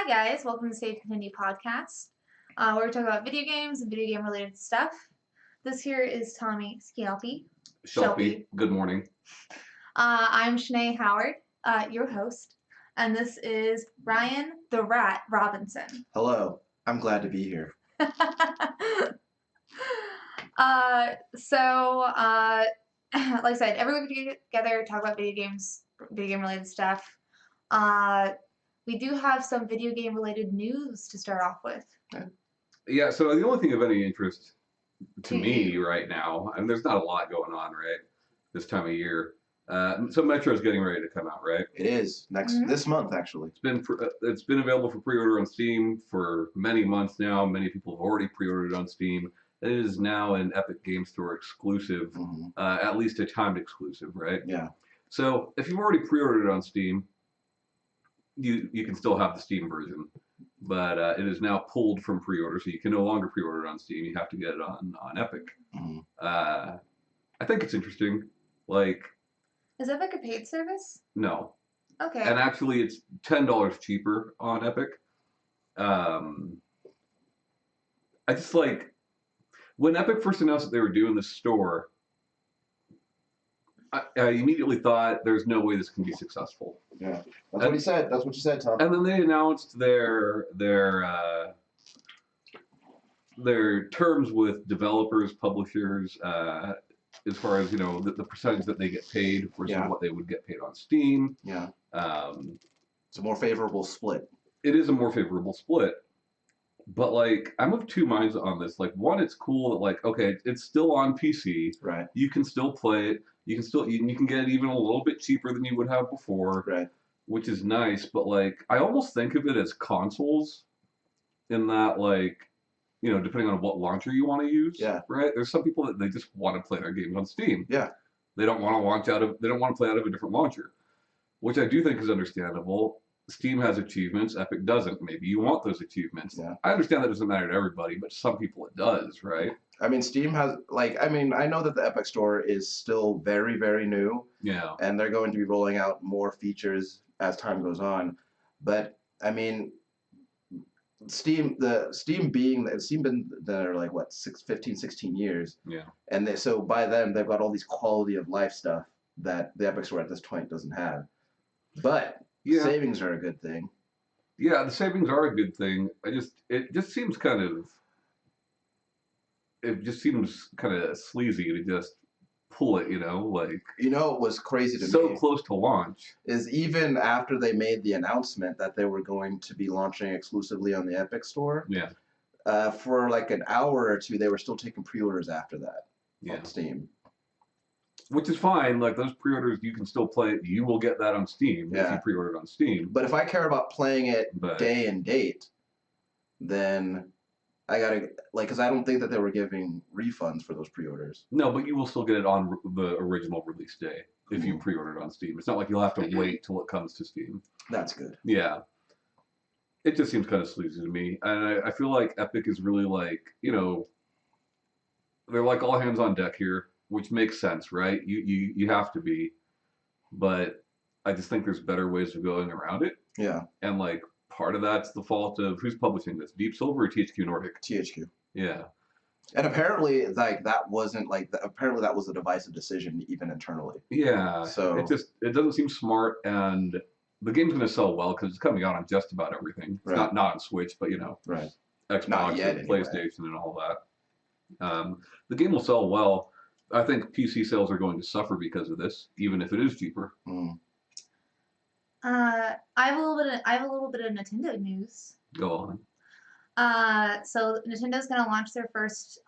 Hi guys, welcome to Save Continue podcast, where we talk about video games and video game related stuff. This here is Tommy Schialpi. Shelby, good morning. I'm Shanae Howard, your host, and this is Ryan the Rat Robinson. Hello, I'm glad to be here. Like I said, every week we get together, talk about video games, video game related stuff. We do have some video game related news to start off with. Yeah, so the only thing of any interest to me right now, and there's not a lot going on, right, this time of year. So Metro's getting ready to come out, right? It is this month, actually. It's been available for pre-order on Steam for many months now. Many people have already pre-ordered it on Steam. It is now an Epic Game Store exclusive, at least a timed exclusive, right? Yeah. So if you've already pre-ordered it on Steam, you can still have the Steam version, but it is now pulled from pre-order, so you can no longer pre-order it on Steam. You have to get it on Epic. I think it's interesting. Like, is Epic a paid service? No. Okay. And actually, it's $10 cheaper on Epic. I just like when Epic first announced that they were doing this store, I immediately thought there's no way this can be successful. Yeah, that's what he said. That's what you said, Tom. And then they announced their terms with developers, publishers, as far as the percentage that they get paid versus what they would get paid on Steam. Yeah. It's a more favorable split. It is a more favorable split. But like, I'm of two minds on this. Like, one, it's cool that like, okay, it's still on PC. Right. You can still play it. You can get it even a little bit cheaper than you would have before. Right. Which is nice. But like, I almost think of it as consoles, in that like, depending on what launcher you want to use. Yeah. Right. There's some people that they just want to play their games on Steam. Yeah. They don't want to play out of a different launcher, which I do think is understandable. Steam has achievements, Epic doesn't. Maybe you want those achievements. Yeah. I understand that doesn't matter to everybody, but some people it does, right? I mean, Steam has, I know that the Epic Store is still very, very new. Yeah. And they're going to be rolling out more features as time goes on. But, I mean, Steam been there like, 15, 16 years. Yeah. And so by then, they've got all these quality of life stuff that the Epic Store at this point doesn't have. But savings are a good thing. Yeah, the savings are a good thing. It just seems kind of sleazy to just pull it, like. What was crazy to me? So close to launch. Is even after they made the announcement that they were going to be launching exclusively on the Epic Store. Yeah. For like an hour or two, they were still taking pre-orders after that on Steam. Which is fine. Like, those pre-orders, you can still play it. You will get that on Steam if you pre-order it on Steam. But if I care about playing it day and date, then I gotta because I don't think that they were giving refunds for those pre-orders. No, but you will still get it on the original release day if you pre-order it on Steam. It's not like you'll have to wait till it comes to Steam. That's good. Yeah. It just seems kind of sleazy to me. And I feel like Epic is really like, they're like all hands on deck here, which makes sense, right? You have to be. But I just think there's better ways of going around it. Yeah. And like, part of that's the fault of who's publishing this, Deep Silver or THQ Nordic? THQ. Yeah. And apparently, that wasn't apparently that was a divisive decision even internally. Yeah. So it doesn't seem smart, and the game's going to sell well because it's coming out on just about everything. It's not on Switch, but right. Xbox and PlayStation and all that. The game will sell well. I think PC sales are going to suffer because of this, even if it is cheaper. I have a little bit of Nintendo news. Go on. So Nintendo's gonna launch their first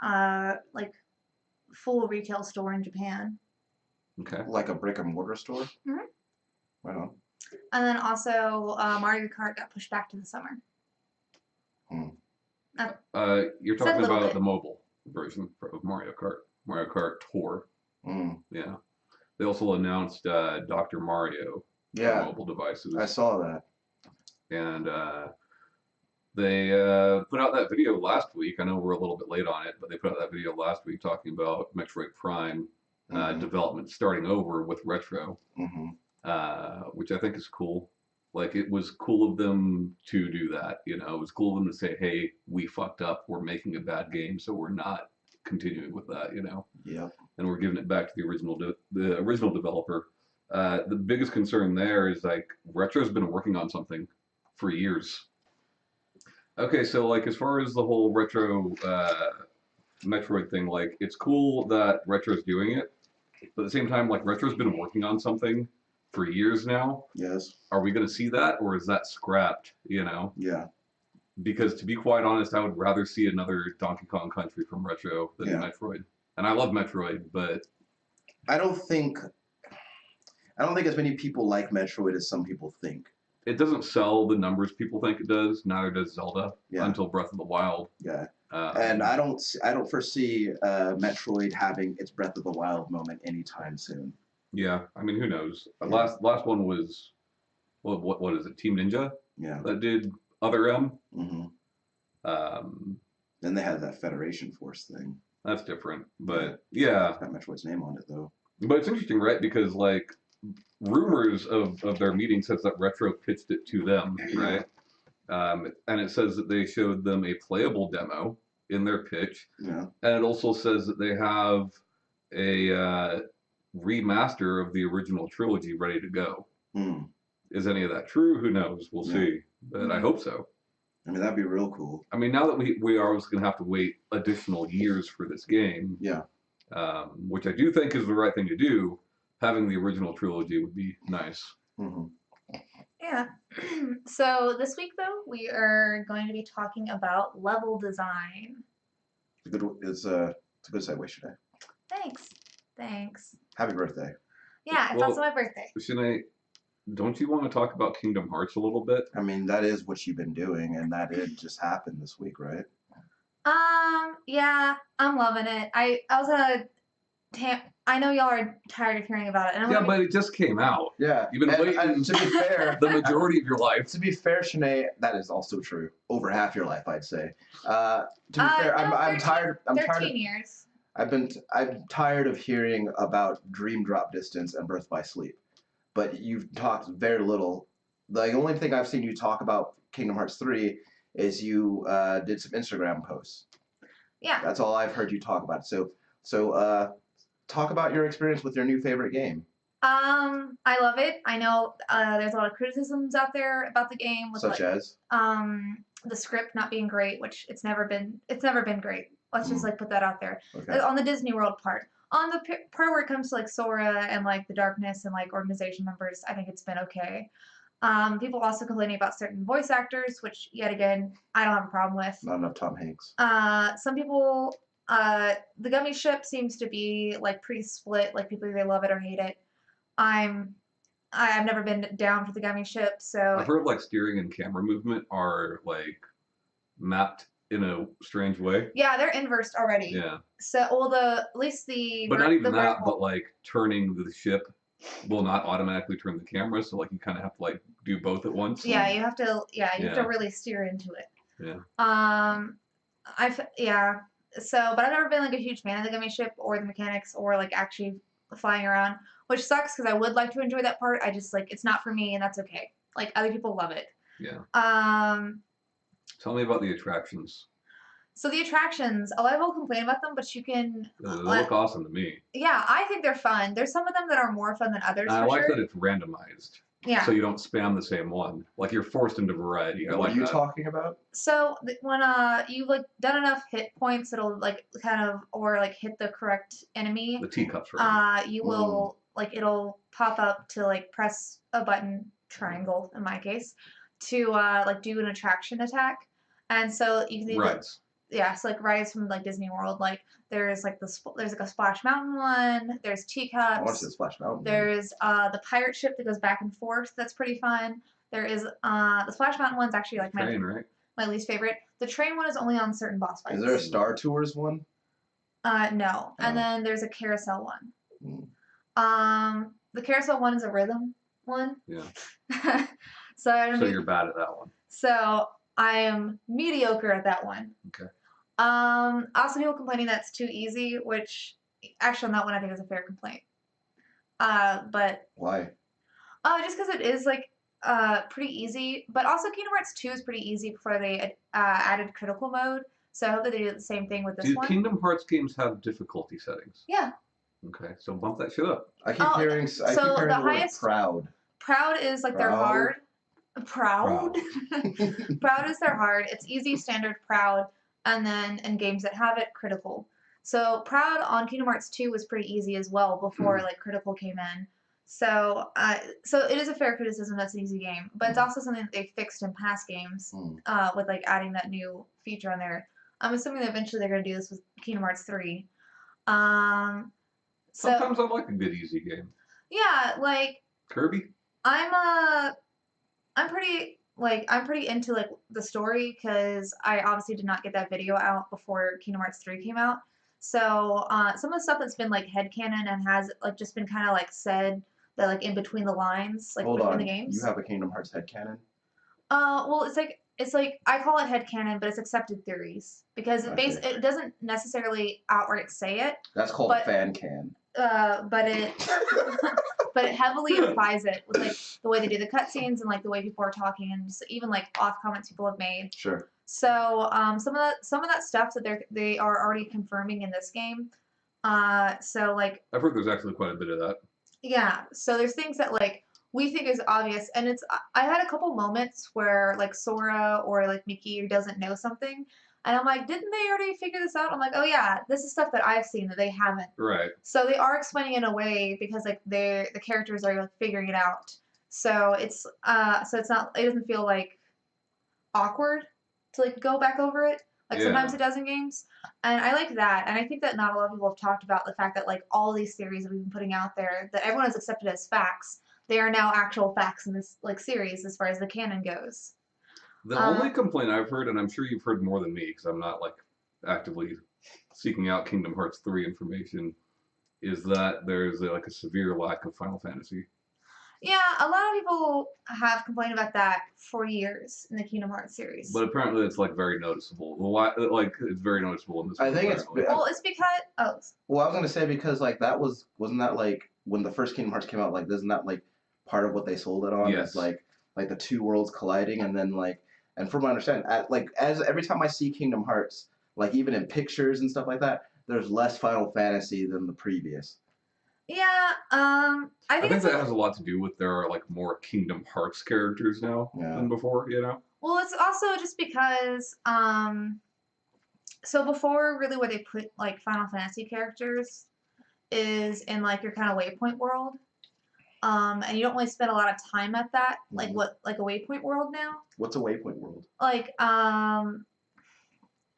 full retail store in Japan. Okay. Like a brick and mortar store. Mm-hmm. Right on. And then also Mario Kart got pushed back to the summer. You're talking about the mobile version of Mario Kart Tour. Yeah. They also announced Dr. Mario for mobile devices. I saw that. And they put out that video last week. I know we're a little bit late on it, but they put out that video last week talking about Metroid Prime development starting over with Retro, which I think is cool. Like it was cool of them to do that. You know, it was cool of them to say, "Hey, we fucked up. We're making a bad game, so we're not continuing with that." You know, Yeah. and we're giving it back to the original developer. The biggest concern there is like Retro's been working on something for years. Okay, so like as far as the whole Retro Metroid thing, like it's cool that Retro's doing it, but at the same time, like Retro's been working on something for years now. Yes. Are we going to see that, or is that scrapped? You know, Yeah. because to be quite honest, I would rather see another Donkey Kong Country from Retro than Yeah. Metroid. And I love Metroid, but I don't think as many people like Metroid as some people think. it doesn't sell the numbers people think it does. Neither does Zelda Yeah. until Breath of the Wild. Yeah. And I don't foresee Metroid having its Breath of the Wild moment anytime soon. Yeah, I mean, who knows? Yeah. Last one was what is it? Team Ninja Yeah. that did Other M. Mm-hmm. Um, Then they had that Federation Force thing. that's different, but yeah. It's got Metroid's name on it though. But it's interesting, right? Because like rumors of their meeting says that Retro pitched it to them, right? And it says that they showed them a playable demo in their pitch, Yeah. and it also says that they have a remaster of the original trilogy ready to go. Hmm. Is any of that true? Who knows? We'll Yeah. see. But I hope so. I mean, that'd be real cool. I mean, now that we are always going to have to wait additional years for this game, Yeah. which I do think is the right thing to do, having the original trilogy would be nice. Mm-hmm. Yeah. So this week, though, we are going to be talking about level design. It's a good segue, Shanae. Thanks. Happy birthday. Yeah, it's Well, also my birthday. Shanae, don't you want to talk about Kingdom Hearts a little bit? I mean, that is what you've been doing, and that did just happen this week, right? Yeah, I'm loving it. I was gonna. I know y'all are tired of hearing about it. And Yeah, but it just came out. Yeah. You've been waiting to be fair, the majority of your life. To be fair, Shanae, that is also true. Over half your life, I'd say. To be fair, no, I'm tired. I'm 13 tired. years. I'm tired of hearing about Dream Drop Distance and Birth by Sleep, but you've talked very little. The only thing I've seen you talk about Kingdom Hearts 3 is you did some Instagram posts. Yeah. That's all I've heard you talk about. So talk about your experience with your new favorite game. I love it. I know there's a lot of criticisms out there about the game, with Such as the script not being great, which it's never been great. Let's just like put that out there. Okay. On the Disney World part. On the part where it comes to like Sora and like the darkness and like organization members, I think it's been okay. People also complaining about certain voice actors, which yet again I don't have a problem with. Not enough Tom Hanks. Some people, the Gummy Ship seems to be like pretty split. Like people either love it or hate it. I've never been down for the Gummy Ship, so I've heard like steering and camera movement are like mapped in a strange way. yeah, they're inversed already. Yeah. So, well, at least the But not even the that, vertical. but like turning the ship will not automatically turn the camera, so like you kind of have to like do both at once. Yeah, you have to. Yeah, you have to Yeah. really steer into it. Yeah. Yeah. So, but I've never been like a huge fan of the Gummy Ship or the mechanics or like actually flying around, which sucks because I would like to enjoy that part. I just like it's not for me, and that's okay. Like other people love it. Yeah. So Tell me about the attractions. the attractions, a lot of people complain about them, but you can. They look awesome to me. Yeah, I think they're fun. There's some of them that are more fun than others. And I for like sure. that it's randomized. Yeah. So you don't spam the same one. Like you're forced into variety. I What like are you that. talking about? So when you've like done enough hit points, it'll like kind of or like hit the correct enemy. The teacups, right? You will like it'll pop up to like press a button, triangle in my case, to like do an attraction attack, and so you can either Rides. yeah, so like rides from like Disney World, like there's like there's like a Splash Mountain one, there's I want to see teacups, the Splash Mountain. there's the pirate ship that goes back and forth, that's pretty fun. There is the Splash Mountain one's actually like Train, right? my least favorite. The train one is only on certain boss fights. Is there a Star Tours one? No. And Oh. then there's a carousel one. Mm. The carousel one is a rhythm one. Yeah. So I don't So know. you're bad at that one. So I am mediocre at that one. Okay. Also people complaining that's too easy, which actually on that one I think is a fair complaint. But Why? just because it is like pretty easy. But also Kingdom Hearts 2 is pretty easy before they added critical mode. So I hope that they do the same thing with this Do one. Kingdom Hearts games have difficulty settings? Yeah. Okay, so bump that shit up. I keep Oh, hearing. I so keep hearing the the word highest- proud. Proud is like their hard. Proud. Proud. Proud is their hard. It's easy, standard, proud, and then in games that have it, critical. So proud on Kingdom Hearts 2 was pretty easy as well before like critical came in. So so it is a fair criticism that's an easy game, but it's also something that they fixed in past games with like adding that new feature on there. I'm assuming that eventually they're gonna do this with Kingdom Hearts 3. So Sometimes I like a good easy game. yeah, like Kirby? I'm pretty into like the story because I obviously did not get that video out before Kingdom Hearts 3 came out. So some of the stuff that's been like headcanon and has like just been kind of like said that like in between the lines, like Hold between on. the games. You have a Kingdom Hearts headcanon? Well, it's like I call it headcanon, but it's accepted theories because it doesn't necessarily outright say it. That's called but, fan can. But it but it heavily implies it with like the way they do the cutscenes and like the way people are talking and just even like off comments people have made. Sure. So some of that stuff that they are already confirming in this game. So like I've heard there's actually quite a bit of that. yeah. So there's things that like we think is obvious, and it's I had a couple moments where like Sora or like Mickey doesn't know something. And I'm like, didn't they already figure this out? I'm like, oh yeah, this is stuff that I've seen that they haven't. Right. So they are explaining in a way because like the characters are like figuring it out. So it's not it doesn't feel like awkward to like go back over it. Like sometimes it does in games. And I like that. And I think that not a lot of people have talked about the fact that like all these theories that we've been putting out there that everyone has accepted as facts, they are now actual facts in this like series as far as the canon goes. The only complaint I've heard, and I'm sure you've heard more than me because I'm not like actively seeking out Kingdom Hearts 3 information, is that there's like a severe lack of Final Fantasy. Yeah, a lot of people have complained about that for years in the Kingdom Hearts series. But apparently it's like very noticeable. Like it's very noticeable in this. I think it's well, it's because Well, I was gonna say because like wasn't that like when the first Kingdom Hearts came out, like isn't that like part of what they sold it on? Yes. Is like the two worlds colliding and then like. And from what I understand, as every time I see Kingdom Hearts, like even in pictures and stuff like that, there's less Final Fantasy than the previous. Yeah, I think that has a lot to do with there are like more Kingdom Hearts characters now than before, you know? Well, it's also just because so before really where they put like Final Fantasy characters is in like your kind of Waypoint world. And you don't really spend a lot of time at that, like like a Waypoint world now. What's a Waypoint world? Like kind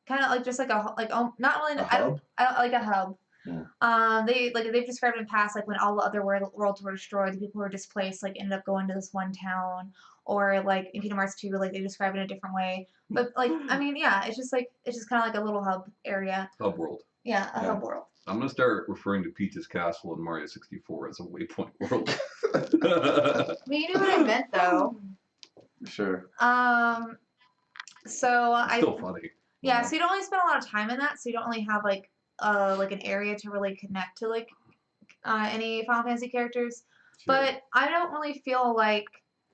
of like just like not really a hub? I don't like a hub. Yeah. They've described in the past like when all the other worlds were destroyed, the people who were displaced like ended up going to this one town, or like in Kingdom Hearts 2 like they describe it in a different way. But like I mean yeah, it's just kind of like a little hub area. Hub world. Yeah, a hub world. I'm gonna start referring to Peach's Castle in Mario 64 as a Waypoint world. I mean, you knew what I meant though. Sure. So it's still funny. Yeah, so you don't really spend a lot of time in that, so you don't really have like an area to really connect to like any Final Fantasy characters. Sure. But I don't really feel like,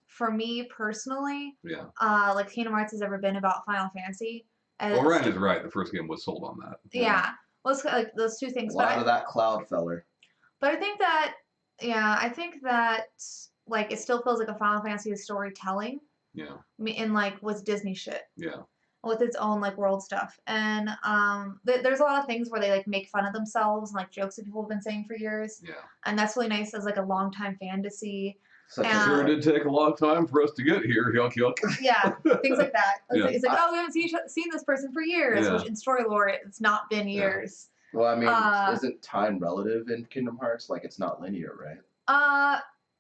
for me personally, like Kingdom Hearts has ever been about Final Fantasy. Well, Ryan is right. The first game was sold on that. Yeah. Well, it's like those two things. A lot of that Cloud feller. But I think that like it still feels like a Final Fantasy storytelling. Yeah. In like with Disney shit. Yeah. With its own like world stuff, and there's a lot of things where they like make fun of themselves and like jokes that people have been saying for years. Yeah. And that's really nice as like a longtime fan to see. Sure did take a long time for us to get here. Yuck yuck. Yeah, things like that. It's like oh, we haven't seen this person for years, which in story lore it's not been years. Well, I mean, isn't time relative in Kingdom Hearts? Like it's not linear, right?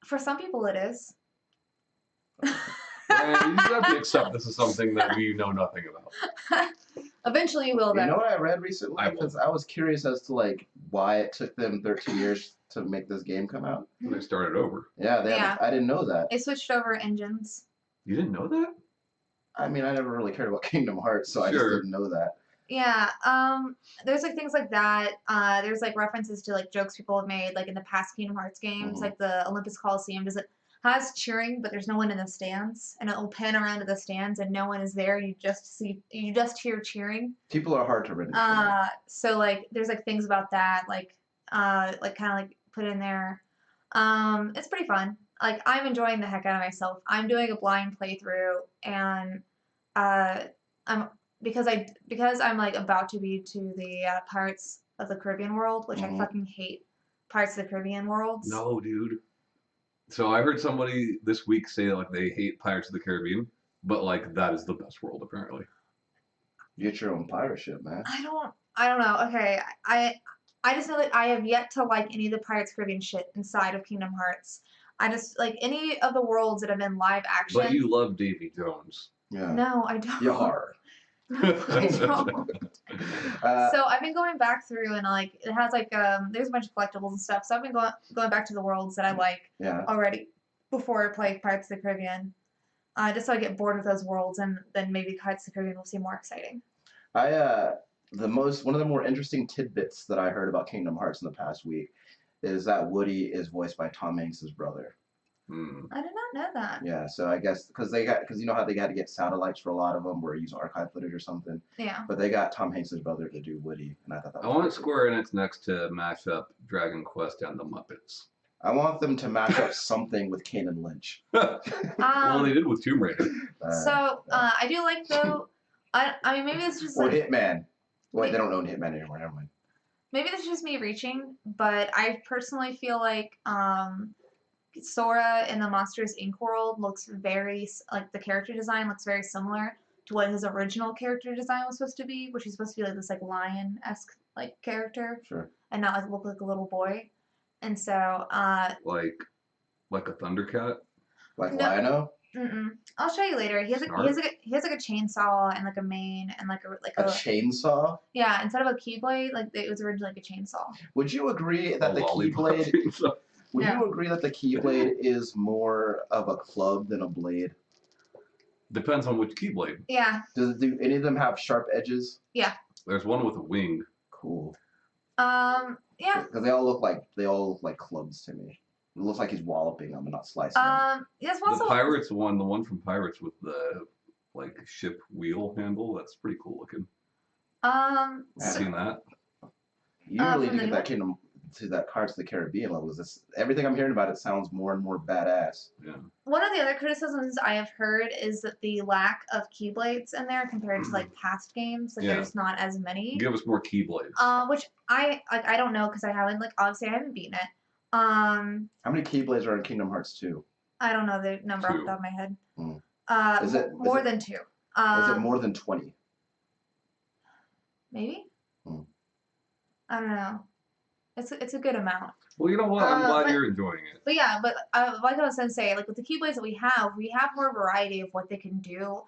For some people it is. Ryan, you just have to accept this is something that we know nothing about. Eventually you will, though. You know what I read recently? Because I was curious as to like why it took them 13 years to make this game come out. And they started over. Yeah, I didn't know that. They switched over engines. You didn't know that? I mean, I never really cared about Kingdom Hearts, so I just didn't know that. Yeah, there's like things like that. There's like references to like jokes people have made like in the past Kingdom Hearts games, like the Olympus Coliseum. has cheering, but there's no one in the stands, and it'll pan around to the stands, and no one is there. You just hear cheering. People are hard to ridicule. So like there's like things about that, like kind of like put in there. It's pretty fun. Like I'm enjoying the heck out of myself. I'm doing a blind playthrough, and uh, I'm because I'm like about to be to the Pirates of the Caribbean world, which I Mhm. fucking hate Pirates of the Caribbean worlds. No, dude. So I heard somebody this week say like they hate Pirates of the Caribbean, but like that is the best world apparently. You get your own pirate ship, man. I don't know. Okay, I just know that I have yet to like any of the Pirates of the Caribbean shit inside of Kingdom Hearts. I just like any of the worlds that have been live action. But you love Davy Jones. Yeah. No, I don't. Yar. No, I don't. Uh, So I've been going back through and like it has like there's a bunch of collectibles and stuff. So I've been going back to the worlds that I like yeah. already before I play Pirates of the Caribbean. Just so I get bored with those worlds and then maybe Pirates of the Caribbean will seem more exciting. One of the more interesting tidbits that I heard about Kingdom Hearts in the past week is that Woody is voiced by Tom Hanks' brother. I did not know that. Yeah, so I guess because you know how they had to get satellites for a lot of them where use archive footage or something. Yeah. But they got Tom Hanks' brother to do Woody, and I thought that I was want really Square Enix next to mash up Dragon Quest and the Muppets. I want them to match up something with Kane and Lynch. Well, they did with Tomb Raider. I do like though. I mean maybe it's just Or like Hitman. Wait, they don't own Hitman anymore. Never mind. maybe this is just me reaching, but I personally feel like Sora in the Monsters Inc. world looks very like the character design looks very similar to what his original character design was supposed to be, which is supposed to be like this like lion-esque like character Sure. and not like look like a little boy. And so Like a Thundercat. Like No. Lion-O? I'll show you later. He has like a chainsaw and like a mane and like A chainsaw? yeah, instead of a keyblade, like it was originally like a chainsaw. Would you agree that the lollipop Keyblade? chainsaw. Would Yeah. you agree that the Keyblade is more of a club than a blade? Depends on which Keyblade. Yeah. Do any of them have sharp edges? There's one with a wing. Cool. Yeah. Because they all look like clubs to me. It looks like he's walloping them and not slicing them. Yes, The also Pirates one, the one from Pirates with the like ship wheel handle, that's pretty cool looking. Yeah. Seen that? You really from need to the get that Cards of the Caribbean level. Everything I'm hearing about it sounds more and more badass. Yeah. one of the other criticisms I have heard is that the lack of keyblades in there compared to like past games, like Yeah. there's not as many. Give us more Keyblades. Which I don't know because I haven't like obviously I haven't beaten it. How many Keyblades are in Kingdom Hearts 2? I don't know the number off the 2. top of my head. Is it more than 2? Is it more than 20? Maybe. Hmm. I don't know. It's a good amount. Well, you know what? I'm glad but- you're enjoying it. But yeah, like I was going to say, like with the Keyblades that we have more variety of what they can do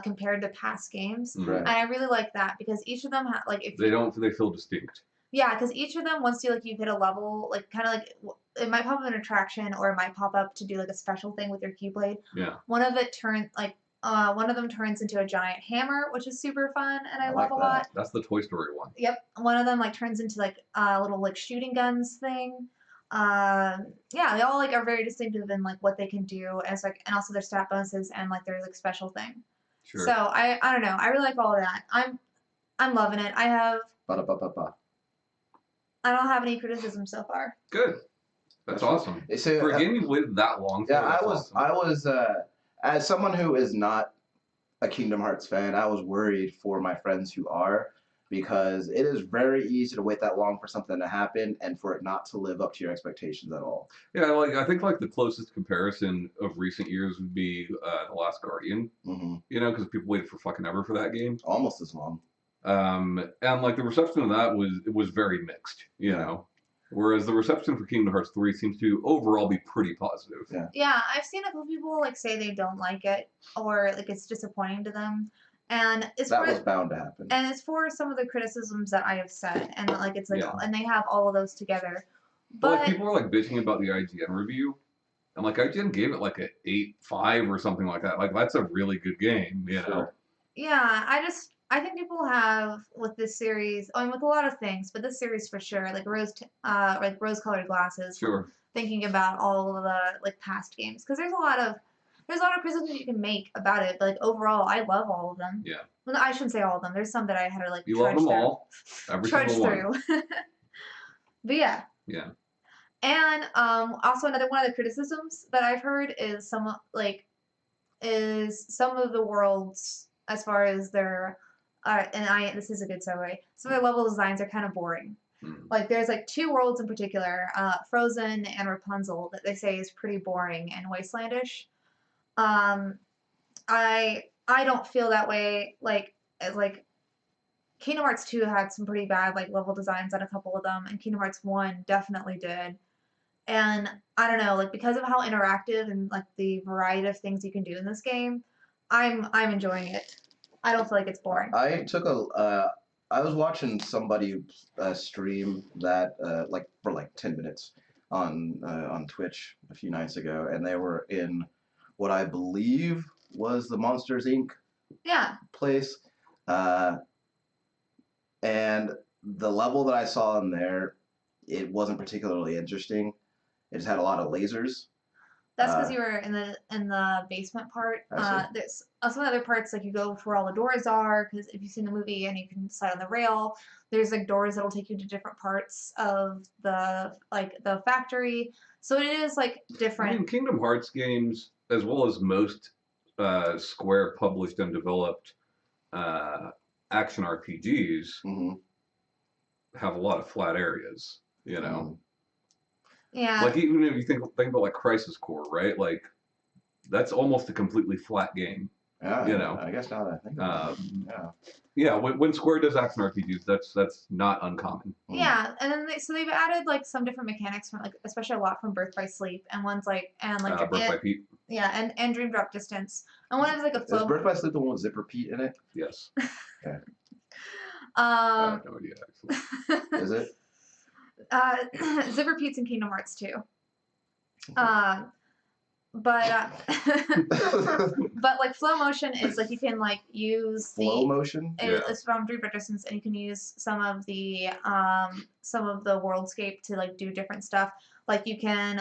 compared to past games. Right. And I really like that because each of them like if They feel distinct. yeah, because each of them once you hit a level, like kind of like it might pop up an attraction or it might pop up to do like a special thing with your Keyblade. Yeah. One of them turns into a giant hammer, which is super fun and I like love a that. lot. That's the Toy Story one. Yep. One of them like turns into like a little like shooting guns thing. Yeah, they all like are very distinctive in like what they can do as like and also their stat bonuses and like their like special thing. Sure. So I don't know. I really like all of that. I'm loving it. Ba-da-ba-ba-ba. I don't have any criticism so far. Good. That's awesome. So, For a game you've waited that long for, yeah, that's awesome. I was as someone who is not a Kingdom Hearts fan, I was worried for my friends who are because it is very easy to wait that long for something to happen and for it not to live up to your expectations at all. Yeah, like I think like the closest comparison of recent years would be The Last Guardian. Mm-hmm. You know, because people waited for fucking ever for that game. Almost as long. And like the reception of that was very mixed. You know, whereas the reception for Kingdom Hearts 3 seems to overall be pretty positive. Yeah, I've seen a couple people like say they don't like it or like it's disappointing to them, and That was bound to happen. and it's for some of the criticisms that I have said, and like it's like Yeah. and they have all of those together. But But like people were like bitching about the IGN review, and like IGN gave it like a 8.5 or something like that. Like that's a really good game, you know. Sure. yeah, I think people have with this series, I mean with a lot of things, but this series for sure, like rose-colored glasses. Sure. thinking about all of the like past games because there's a lot of criticisms you can make about it. But like overall, I love all of them. Yeah. Well, I shouldn't say all of them. There's some that I had to like You love trudge them through. all. Every Trudge single one. through. But yeah. Yeah. And also another one of the criticisms that I've heard is some of the worlds as far as their this is a good segue. Some of their level designs are kind of boring. Like there's like two worlds in particular, Frozen and Rapunzel, that they say is pretty boring and wastelandish. Um, I don't feel that way. Like Kingdom Hearts 2 had some pretty bad like level designs on a couple of them, and Kingdom Hearts 1 definitely did. And I don't know, like because of how interactive and like the variety of things you can do in this game, I'm enjoying it. I don't feel like it's boring. I was watching somebody stream that like for like 10 minutes on Twitch a few nights ago, and they were in what I believe was the Monsters Inc. Yeah. place, and the level that I saw in there, it wasn't particularly interesting. It just had a lot of lasers. That's because you were in the basement part. There's some other parts like you go where all the doors are. Because if you've seen the movie and you can slide on the rail, there's like doors that'll take you to different parts of the factory. So it is like different. I mean, Kingdom Hearts games, as well as most Square published and developed action RPGs, have a lot of flat areas. You know. Yeah. Like even if you think about like Crisis Core, right? Like that's almost a completely flat game. Yeah, you know. I guess now that I think about it. Yeah, when Square does action RPGs, that's not uncommon. Yeah, and then they've added like some different mechanics from like especially a lot from Birth by Sleep and one's like Birth by Pete. Yeah, and Dream Drop Distance. And one is like a flow. Is Birth by Sleep the one with Zipper Pete in it? Yes. Okay. I have no idea actually. Is it? Zipper Pete's in Kingdom Hearts 2. Okay. But like flow motion is like you can like use flow motion. It's from Dream Drop Distance, and you can use some of the worldscape to like do different stuff. Like you can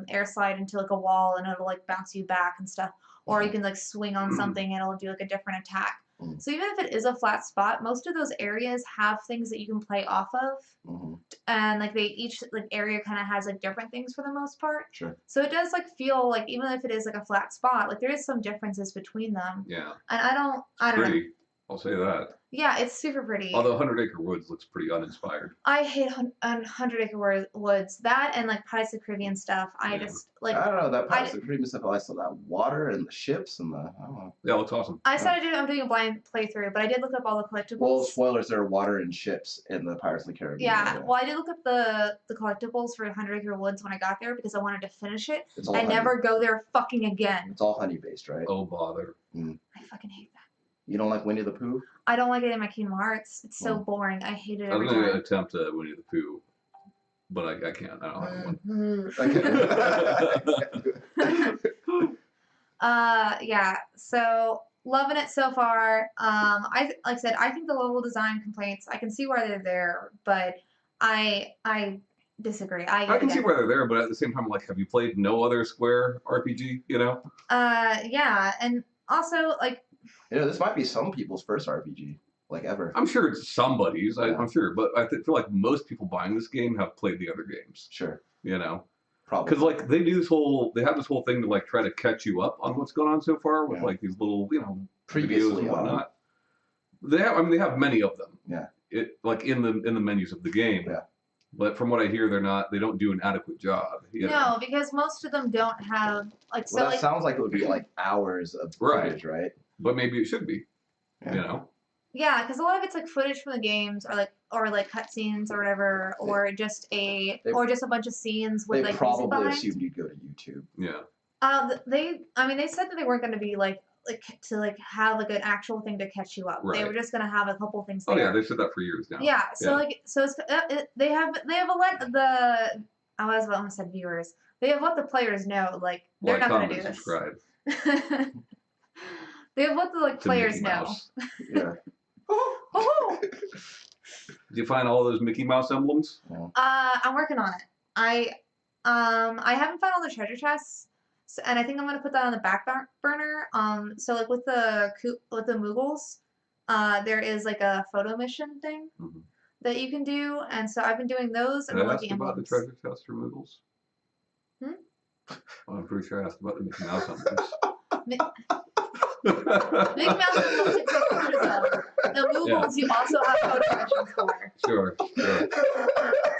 air slide into like a wall and it'll like bounce you back and stuff, or you can like swing on something and it'll do like a different attack. So even if it is a flat spot, most of those areas have things that you can play off of, and like each like area kind of has like different things for the most part. Sure. So it does like feel like even if it is like a flat spot, like there is some differences between them. Yeah. And I don't know. I'll say that. Yeah, it's super pretty. Although 100 Acre Woods looks pretty uninspired. I hate 100 Acre Woods. That and like Pirates of the Caribbean stuff. I just like. I don't know that Pirates of the Caribbean stuff. I saw that water and the ships and the. I don't know. Yeah, it looks awesome. I'm doing a blind playthrough, but I did look up all the collectibles. Well, spoilers: there are water and ships in the Pirates of the Caribbean. Yeah, well, I did look up the collectibles for 100 Acre Woods when I got there because I wanted to finish it and never go there fucking again. It's all honey based, right? Oh bother! I fucking hate that. You don't like Winnie the Pooh? I don't like it in my Kingdom Hearts. It's so boring. I hate it every time. I'm going to attempt Winnie the Pooh, but I can't. I don't have one. Yeah. So loving it so far. Like I said, I think the level design complaints. I can see why they're there, but I disagree. I can see why they're there, but at the same time, like, have you played no other Square RPG? You know? Yeah, and also like. This might be some people's first RPG, like ever. I'm sure it's somebody's. Yeah. I'm sure, but I feel like most people buying this game have played the other games. Sure. You know, probably because like they have this whole thing to like try to catch you up on what's going on so far with like these little videos and whatnot. They have many of them. Yeah. It like in the menus of the game. Yeah. But from what I hear, they don't do an adequate job. No, because most of them don't have like. Well, that sounds like it would be like hours of footage, right? But maybe it should be, you know. Yeah, because a lot of it's like footage from the games, or like cutscenes or whatever, or just a bunch of scenes with like music behind. They probably assumed you'd go to YouTube. Yeah. They said that they weren't going to be like to have like an actual thing to catch you up. Right. They were just going to have a couple things there. Oh yeah, they've said that for years now. Yeah. So it's they have let the I almost said viewers. They have let the players know like they're not going to do this. Subscribe. They have let the players know. Yeah. Did you find all those Mickey Mouse emblems? I'm working on it. I haven't found all the treasure chests, and I think I'm gonna put that on the back burner. So like with the Moogles, there is like a photo mission thing Mhm. that you can do, and so I've been doing those and Did the I ask lucky about the emblems. treasure chest removals? Hmm? Well, I'm pretty sure I asked about the Mickey Mouse emblems. Mi- Mickey Mouse is love to take pictures of. The Yeah. Moogles you also have photo missions for. Sure.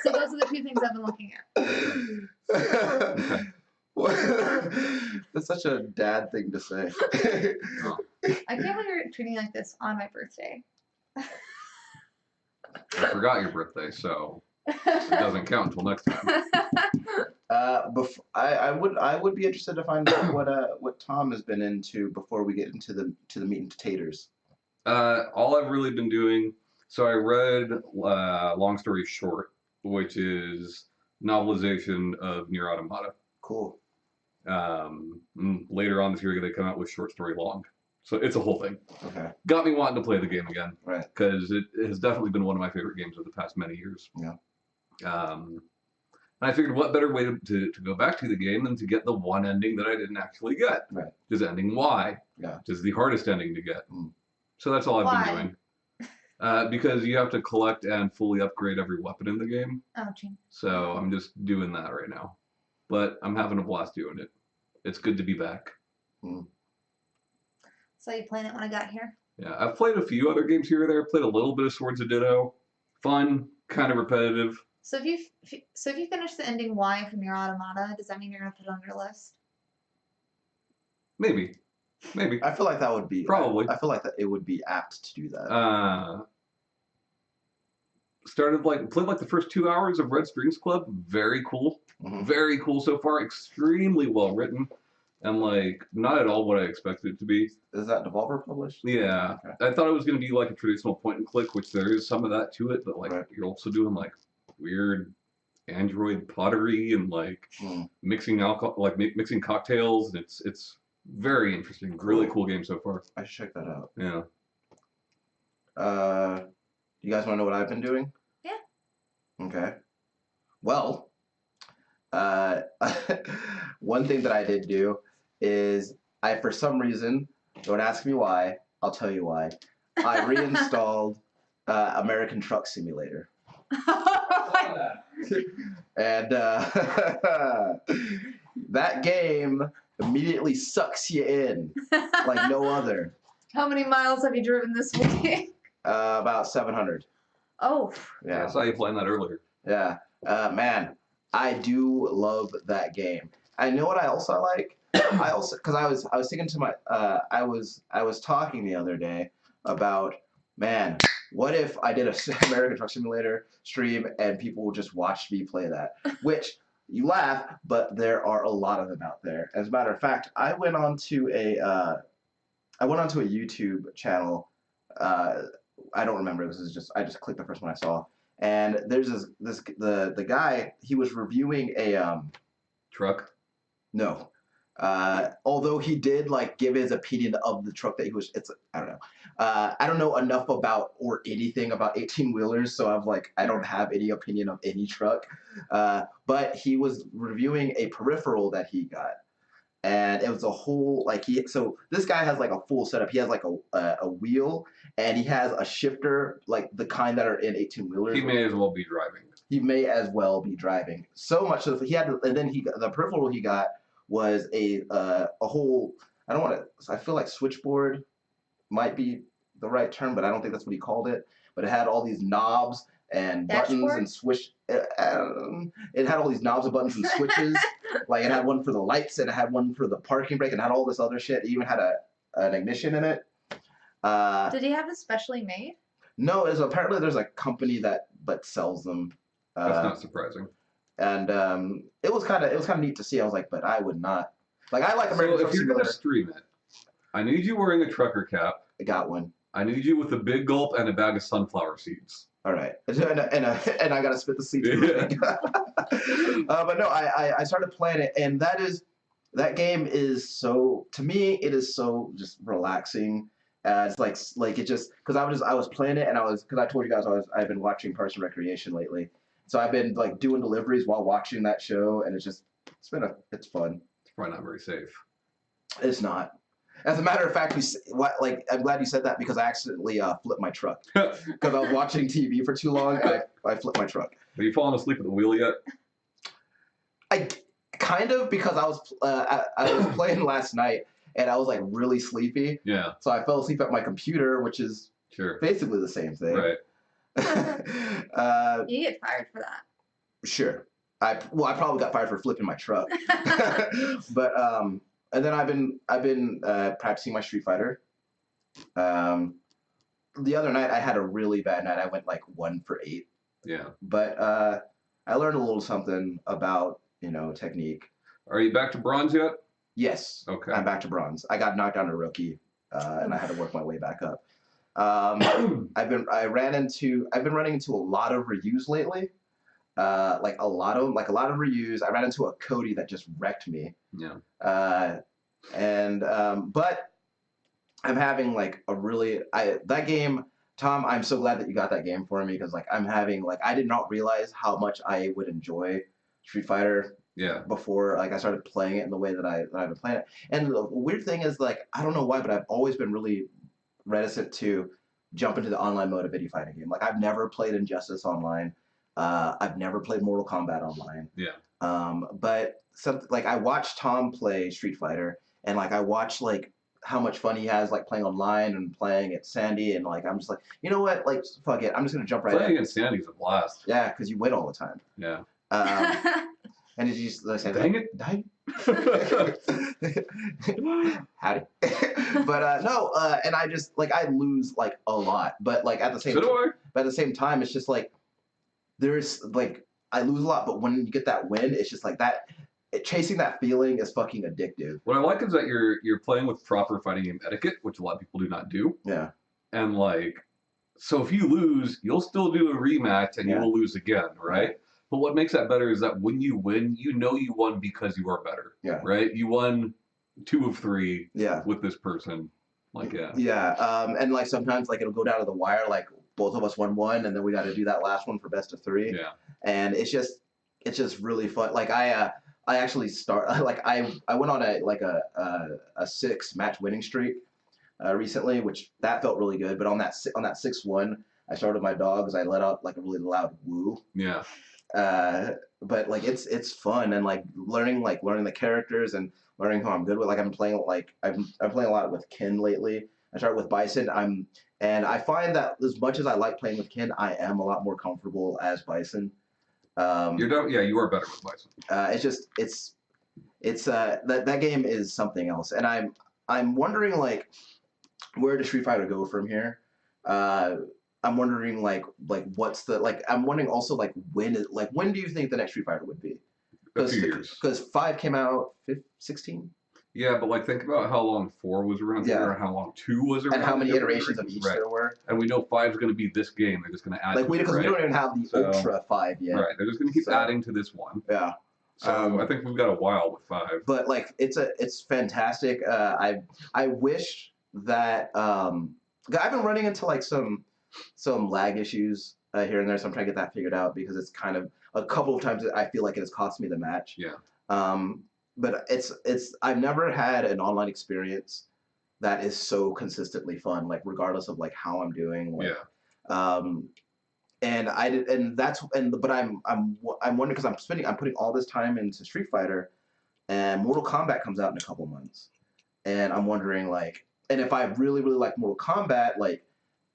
So those are the two things I've been looking at. Okay. That's such a dad thing to say. Oh, I can't believe you're treating me like this on my birthday. I forgot your birthday, so it doesn't count until next time. I would be interested to find out what Tom has been into before we get into the meat and potatoes. All I've really been doing, so I read Long Story Short, which is novelization of Nier Automata. Cool. Later on this year, they come out with Short Story Long. So it's a whole thing. Okay. Got me wanting to play the game again. Right. Because it has definitely been one of my favorite games of the past many years. Yeah. And I figured what better way to go back to the game than to get the one ending that I didn't actually get. Right. Which is ending Y. Yeah. Which is the hardest ending to get. Mm. So that's all I've Why? been doing. Because you have to collect and fully upgrade every weapon in the game. Oh, gee. So I'm just doing that right now. But I'm having a blast doing it. It's good to be back. Mm. So you playing it when I got here? Yeah, I've played a few other games here or there. Played a little bit of Swords of Ditto. Fun, kind of repetitive. So if you finish the ending Y from your Automata, does that mean you're gonna put it on your list? Maybe. I feel like that would be Probably. I feel like that it would be apt to do that. Played like the first 2 hours of Red Strings Club. Very cool. Mhm. Very cool so far. Extremely well written. And like not at all what I expected it to be. Is that Devolver published? Yeah. Okay. I thought it was gonna be like a traditional point and click, which there is some of that to it, but like Right. you're also doing like weird Android pottery and like mixing alcohol, like mixing cocktails. And it's very interesting. Cool. Really cool game so far. I should check that out. Yeah. You guys want to know what I've been doing? Yeah. Okay. Well, one thing that I did do is for some reason, don't ask me why, I'll tell you why. I reinstalled American Truck Simulator. And that game immediately sucks you in like no other. How many miles have you driven this week? About 700. Oh. Yeah, I saw you playing that earlier. Yeah. Man, I do love that game. I know what I also like. Because I was thinking to I was talking the other day about, man, what if I did a American Truck Simulator stream and people just watched me play that? Which you laugh, but there are a lot of them out there. As a matter of fact, I went onto a YouTube channel. I don't remember. I just clicked the first one I saw, and there's the guy. He was reviewing a Truck. No. Although he did like give his opinion of the truck that I don't know. I don't know enough about or anything about 18-wheelers, so I don't have any opinion of any truck. But he was reviewing a peripheral that he got. And it was a whole so this guy has like a full setup. He has like a wheel, and he has a shifter, like the kind that are in 18-wheelers. He may as well be driving. He may as well be driving. So much so he had, and then the peripheral he got was a whole. I feel like switchboard might be the right term, but I don't think that's what he called it. But it had all these knobs and buttons Dashboard? and switch. It had all these knobs and buttons and switches. Like it had one for the lights, and it had one for the parking brake, and it had all this other shit. It even had an ignition in it. Did he have this specially made? No, apparently there's a company that sells them. That's not surprising. And it was kind of neat to see. I was like, but I would not. Like I like American Truck If you're Simulator. gonna stream it, I need you wearing a trucker cap. I got one. I need you with a big gulp and a bag of sunflower seeds. All right, and I gotta spit the seeds. But no, I started playing it, and that game is so, to me, it is so just relaxing. It's like it just, because I was playing it, and because I told you guys I've been watching Parks and Recreation lately, So I've been like doing deliveries while watching that show, and it's fun. It's probably not very safe. It's not. As a matter of fact, I'm glad you said that because I accidentally flipped my truck because I was watching TV for too long. I flipped my truck. Have you fallen asleep at the wheel yet? I kind of because I was playing last night and I was like really sleepy. Yeah. So I fell asleep at my computer, which is Sure. basically the same thing. Right. You get fired for that. Sure. I probably got fired for flipping my truck. But and then I've been practicing my Street Fighter. The other night I had a really bad night. I went like 1 for 8. Yeah. But I learned a little something about technique. Are you back to bronze yet? Yes. Okay. I'm back to bronze. I got knocked down to rookie, and I had to work my way back up. I've been running into a lot of reuse lately. Like a lot of reuse. I ran into a Cody that just wrecked me. Yeah. But I'm having like that game, Tom. I'm so glad that you got that game for me because like I did not realize how much I would enjoy Street Fighter. Yeah. Before like I started playing it in the way that I've been playing it. And the weird thing is like I don't know why, but I've always been really reticent to jump into the online mode of any fighting game. Like I've never played Injustice online. I've never played Mortal Kombat online. Yeah. But something like I watched Tom play Street Fighter, and like I watched like how much fun he has like playing online and playing at Sandy, and like I'm just like, you know what, like fuck it, I'm just gonna jump right Playing in. against Sandy's a blast. Yeah, because you win all the time. Yeah. And did you like say Dang it. Dang. Howdy. But no, and I just like I lose like a lot, but like at the same but at the same time, it's just like there's like I lose a lot, but when you get that win, it's just like that. Chasing that feeling is fucking addictive. What I like is that you're playing with proper fighting game etiquette, which a lot of people do not do. Yeah. And like, so if you lose, you'll still do a rematch and you will lose again, right? But what makes that better is that when you win, you know you won because you are better. Yeah. Right? You won 2 of 3 yeah. with this person. Like, yeah. Yeah. And like sometimes like it'll go down to the wire, like both of us won 1, and then we got to do that last one for best of 3. Yeah. And it's just really fun. Like I actually I went on a 6 match winning streak recently, which that felt really good. But on that 6th one, I started my dogs. I let out like a really loud woo. Yeah. But like it's fun and like learning the characters and learning who I'm good with. Like I'm playing a lot with Ken lately. I started with Bison. And I find that as much as I like playing with Ken, I am a lot more comfortable as Bison. You are better with Bison. That game is something else, and I'm wondering like where does Street Fighter go from here? I'm wondering what's the I'm wondering also when do you think the next Street Fighter would be? A few years. Because 5 came out 16. Yeah, but like think about how long 4 was around there, and how long 2 was around, and how many iterations of each there were. And we know 5 is going to be this game. They're just going to add. Because we don't even have the Ultra 5 yet. Right, they're just going to keep adding to this one. Yeah. So I think we've got a while with 5. But like it's fantastic. I wish that I've been running into like some lag issues here and there, so I'm trying to get that figured out because it's kind of a couple of times I feel like it has cost me the match. Yeah. But I've never had an online experience that is so consistently fun, like regardless of like how I'm doing. Like, yeah. But I'm wondering because I'm putting all this time into Street Fighter, and Mortal Kombat comes out in a couple months, and I'm wondering like, and if I really like Mortal Kombat, like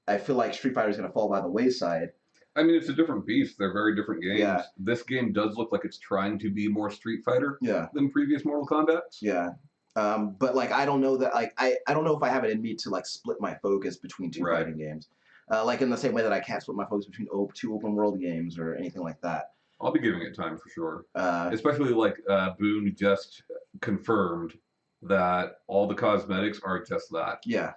I feel like Street Fighter is gonna fall by the wayside. I mean, it's a different beast. They're very different games. Yeah. This game does look like it's trying to be more Street Fighter than previous Mortal Kombat. Yeah. But like I don't know that like I don't know if I have it in me to like split my focus between 2 fighting games. Like in the same way that I can't split my focus between 2 open world games or anything like that. I'll be giving it time for sure. Especially like Boone just confirmed that all the cosmetics are just that. Yeah.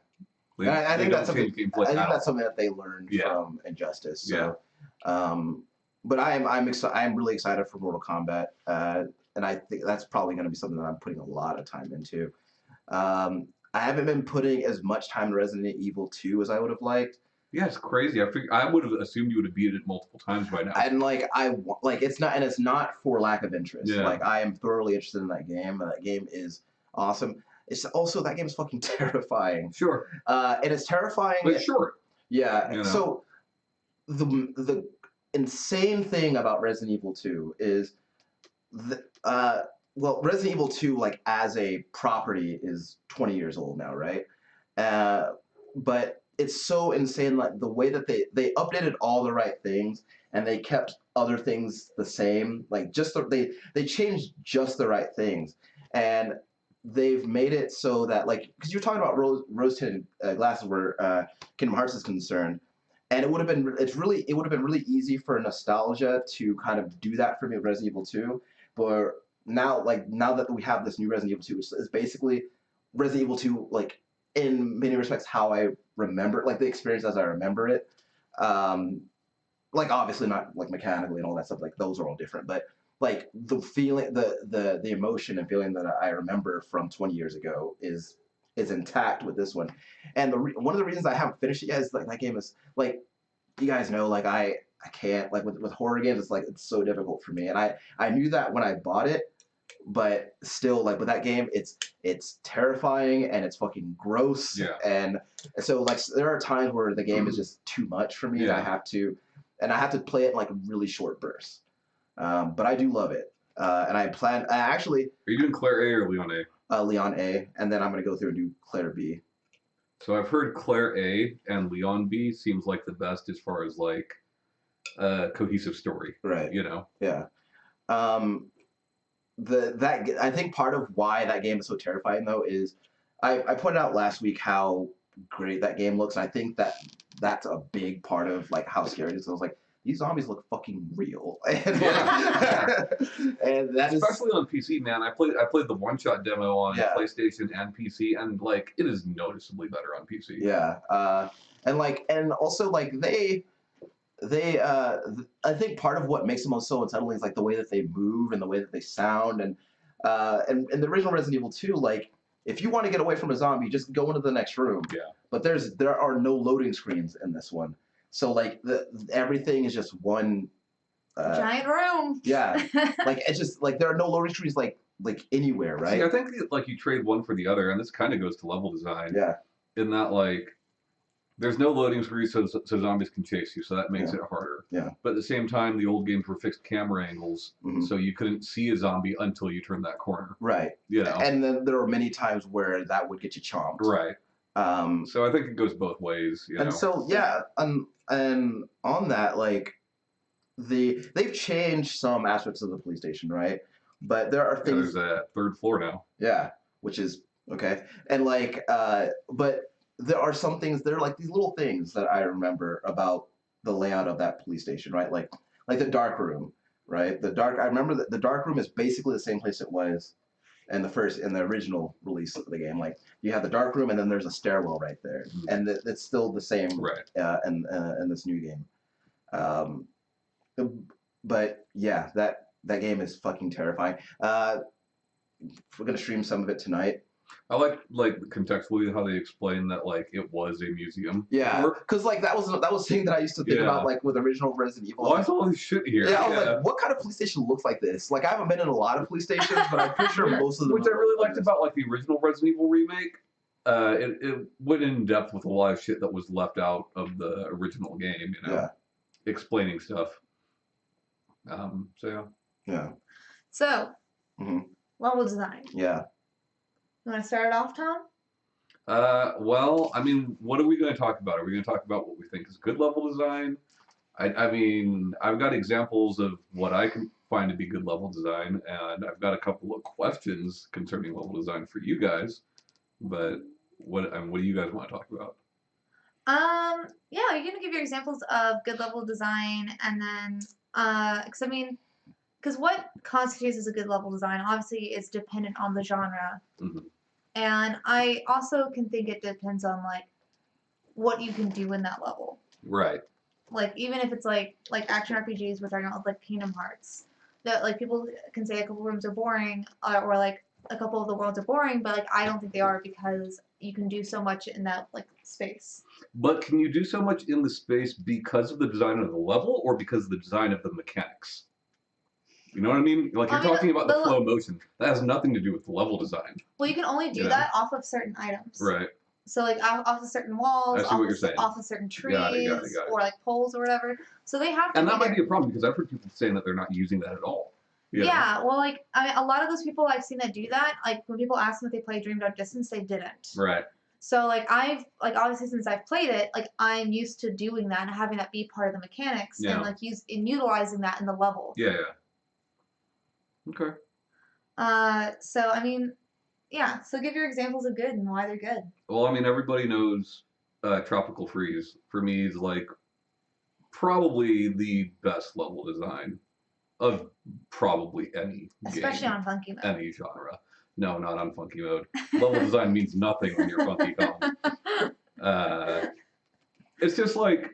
I think that's something that they learned from Injustice. So, but I'm really excited for Mortal Kombat, and I think that's probably going to be something that I'm putting a lot of time into. I haven't been putting as much time in Resident Evil 2 as I would have liked. Yeah, it's crazy. I would have assumed you would have beat it multiple times by now. And it's not, and it's not for lack of interest. Yeah. Like I am thoroughly interested in that game, and that game is awesome. It's also that game is fucking terrifying. Sure. And it's terrifying. But it's short. Yeah. You know? So the insane thing about Resident Evil 2 is well, Resident Evil 2 like as a property is 20 years old now, right? But it's so insane, like the way that they updated all the right things and they kept other things the same, like they changed just the right things, and they've made it so that like because you're talking about rose tinted glasses where Kingdom Hearts is concerned, and it would have been really easy for nostalgia to kind of do that for me with Resident Evil 2, but now that we have this new Resident Evil 2, which is basically Resident Evil 2 like in many respects how I remember it, like the experience as I remember it. Like obviously not like mechanically and all that stuff, like those are all different, but like the feeling, the emotion and feeling that I remember from 20 years ago is intact with this one. And one of the reasons I haven't finished it yet is like that game is like, you guys know, like I can't like with horror games, it's like it's so difficult for me, and I knew that when I bought it, but still like with that game it's terrifying and it's fucking gross. Yeah. And so like there are times where the game is just too much for me. Yeah. And I have to play it in like really short bursts, but I do love it, and I actually Are you doing Claire A or Leon A? Leon A, and then I'm gonna go through and do Claire B. So I've heard Claire A and Leon B seems like the best as far as like cohesive story. Right. You know? Yeah. I think part of why that game is so terrifying though is I pointed out last week how great that game looks, and I think that's a big part of like how scary it is. I was like, these zombies look fucking real, and, Yeah. and that especially on PC, man. I played the one shot demo on PlayStation and PC, and like it is noticeably better on PC. Yeah, and also like they I think part of what makes them so unsettling is like the way that they move and the way that they sound, and in the original Resident Evil 2, like if you want to get away from a zombie, just go into the next room. Yeah. But there are no loading screens in this one, so like everything is just one giant room. Yeah, like it's just like there are no loading screens like anywhere, right? See, I think like you trade one for the other, and this kind of goes to level design. Yeah. In that like. There's no loading screens, so zombies can chase you, so that makes it harder. Yeah. But at the same time, the old games were fixed camera angles, so you couldn't see a zombie until you turned that corner. Right. You know. And then there were many times where that would get you chomped. Right. So I think it goes both ways. You know? So yeah, and on that, like they've changed some aspects of the police station, right? But there are things. There's a third floor now. Yeah, which is okay, and like but. There are some things. There are like these little things that I remember about the layout of that police station, right? Like the dark room, right? I remember that the dark room is basically the same place it was in the original release of the game. Like you have the dark room, and then there's a stairwell right there, and it's still the same, right? In this new game, but yeah, that game is fucking terrifying. We're gonna stream some of it tonight. I like contextually how they explain that like it was a museum. Yeah, because like that was the thing that I used to think about like with original Resident Evil. Why is all this shit here? Yeah, I was like, what kind of police station looks like this? Like I haven't been in a lot of police stations, but I'm pretty sure most of them. Which I really liked about like the original Resident Evil remake. It went in depth with a lot of shit that was left out of the original game. You know, explaining stuff. So yeah. Yeah. So level design. Yeah. You want to start it off, Tom? Well, I mean, what are we going to talk about? Are we going to talk about what we think is good level design? I mean, I've got examples of what I can find to be good level design, and I've got a couple of questions concerning level design for you guys. But what do you guys want to talk about? Yeah, you're gonna give your examples of good level design, and then, because what constitutes as a good level design obviously is dependent on the genre. And I also can think it depends on like what you can do in that level. Right. Like even if it's like action RPGs, we're talking about like Kingdom Hearts, that like people can say a couple rooms are boring, or like a couple of the worlds are boring, but like I don't think they are because you can do so much in that like space. But can you do so much in the space because of the design of the level or because of the design of the mechanics? You know what I mean? Like Well, you're I mean, talking about the flow motion. That has nothing to do with the level design. well, you can only You do know? that off of certain items. Right. So like off of certain walls, I see what you're saying. off of certain trees, Got it. or like poles or whatever. So they have to And be that might there. be a problem because I've heard people saying that they're not using that at all. You know? Yeah, well, like I mean, a lot of those people I've seen that do that, like when people ask them if they play Dream Drop Distance, they didn't. Right. So like I've like obviously since I've played it, like I'm used to doing that and having that be part of the mechanics Yeah. and like utilizing that in the level. Yeah. Okay. So I mean, yeah. So give your examples of good and why they're good. Well, I mean, everybody knows Tropical Freeze for me is like probably the best level design of probably any Especially game, on Funky Mode. any genre. No, not on Funky Mode. Level design means nothing when you're Funky Kong. It's just like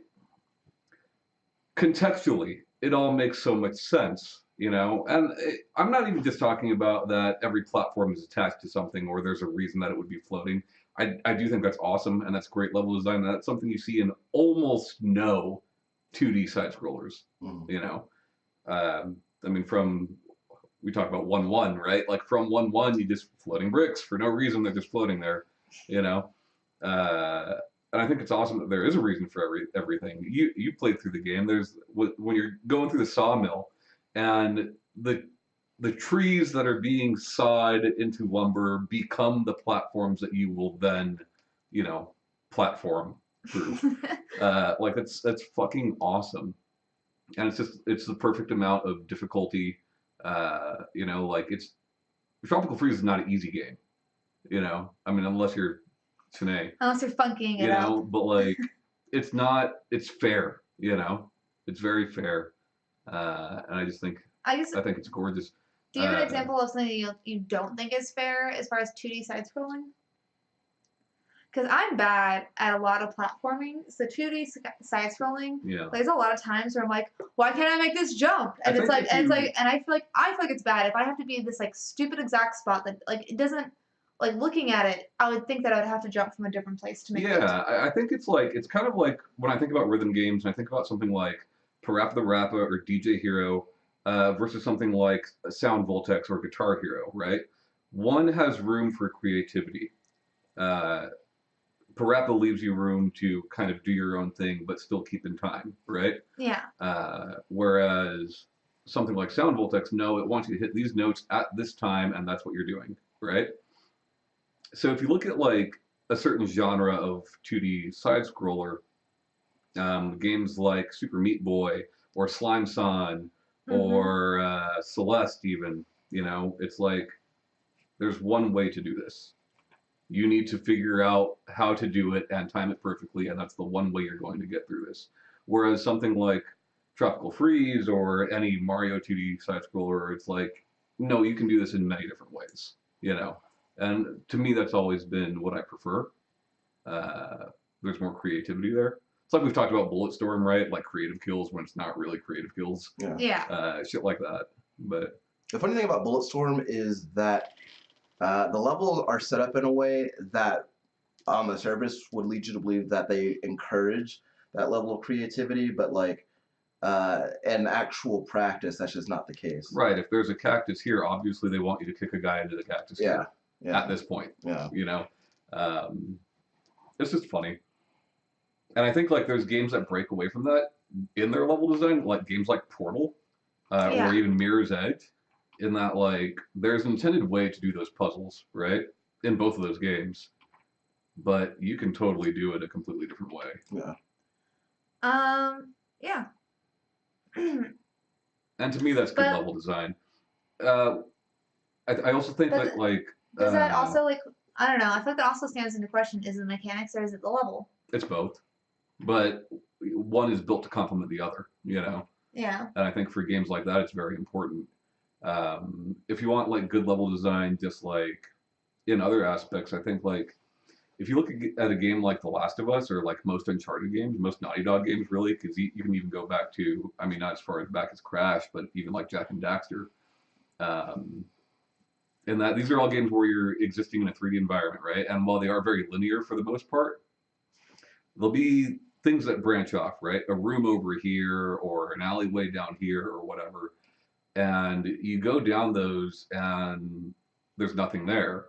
contextually, it all makes so much sense, you know. And I'm not even just talking about that every platform is attached to something or there's a reason that it would be floating. I do think that's awesome and that's great level design. That's something you see in almost no 2D side scrollers, you know. I mean, we talk about 1-1, right? Like from 1-1, you just floating bricks for no reason. They're just floating there, you know. And I think it's awesome that there is a reason for everything. You played through the game. There's when you're going through the sawmill, and the trees that are being sawed into lumber become the platforms that you will then, you know, platform through. Like that's fucking awesome, and it's the perfect amount of difficulty. You know, like Tropical Freeze is not an easy game. You know, I mean, unless you're Tanae. Unless you're funking it you know, up. but like it's fair, you know. It's very fair. And I just think I think it's gorgeous. Do you have an example of something you don't think is fair as far as 2D side scrolling? Because I'm bad at a lot of platforming. So 2D side scrolling, Yeah. there's a lot of times where I'm like, why can't I make this jump? And and I feel like it's bad if I have to be in this like stupid exact spot that like it doesn't. Like looking at it, I would think that I would have to jump from a different place to make it. Yeah, I think it's kind of like when I think about rhythm games, and I think about something like Parappa the Rappa or DJ Hero versus something like Sound Voltex or Guitar Hero, right? One has room for creativity. Parappa leaves you room to kind of do your own thing, but still keep in time, right? Yeah. Whereas something like Sound Voltex, no, it wants you to hit these notes at this time, and that's what you're doing, right? So if you look at like a certain genre of 2D side scroller, games like Super Meat Boy or Slime Son or Celeste, even, you know, it's like there's one way to do this. You need to figure out how to do it and time it perfectly, and that's the one way you're going to get through this. Whereas something like Tropical Freeze or any Mario 2D side scroller, it's like, no, you can do this in many different ways, you know. And to me, that's always been what I prefer. There's more creativity there. It's like we've talked about Bulletstorm, right? Like creative kills when it's not really creative kills. Yeah. Shit like that. But the funny thing about Bulletstorm is that the levels are set up in a way that on the surface would lead you to believe that they encourage that level of creativity, but like in actual practice, that's just not the case. Right. If there's a cactus here, obviously they want you to kick a guy into the cactus here. At this point. Yeah. You know, it's just funny. And I think like there's games that break away from that in their level design, like games like Portal or even Mirror's Edge, in that like there's an intended way to do those puzzles, right? In both of those games. But you can totally do it a completely different way. Yeah. Yeah. And to me, that's good level design. I also think that like does that also like I don't know, I feel like that also stands into question, is it the mechanics or is it the level? It's both. But one is built to complement the other, you know? Yeah. And I think for games like that, it's very important. If you want like good level design, just like in other aspects, I think like if you look at a game like The Last of Us or like most Uncharted games, most Naughty Dog games really, because you can even go back to, I mean, not as far back as Crash, but even like Jack and Daxter. in that these are all games where you're existing in a 3D environment, right? And while they are very linear for the most part, there'll be things that branch off, right? A room over here or an alleyway down here or whatever. And you go down those and there's nothing there.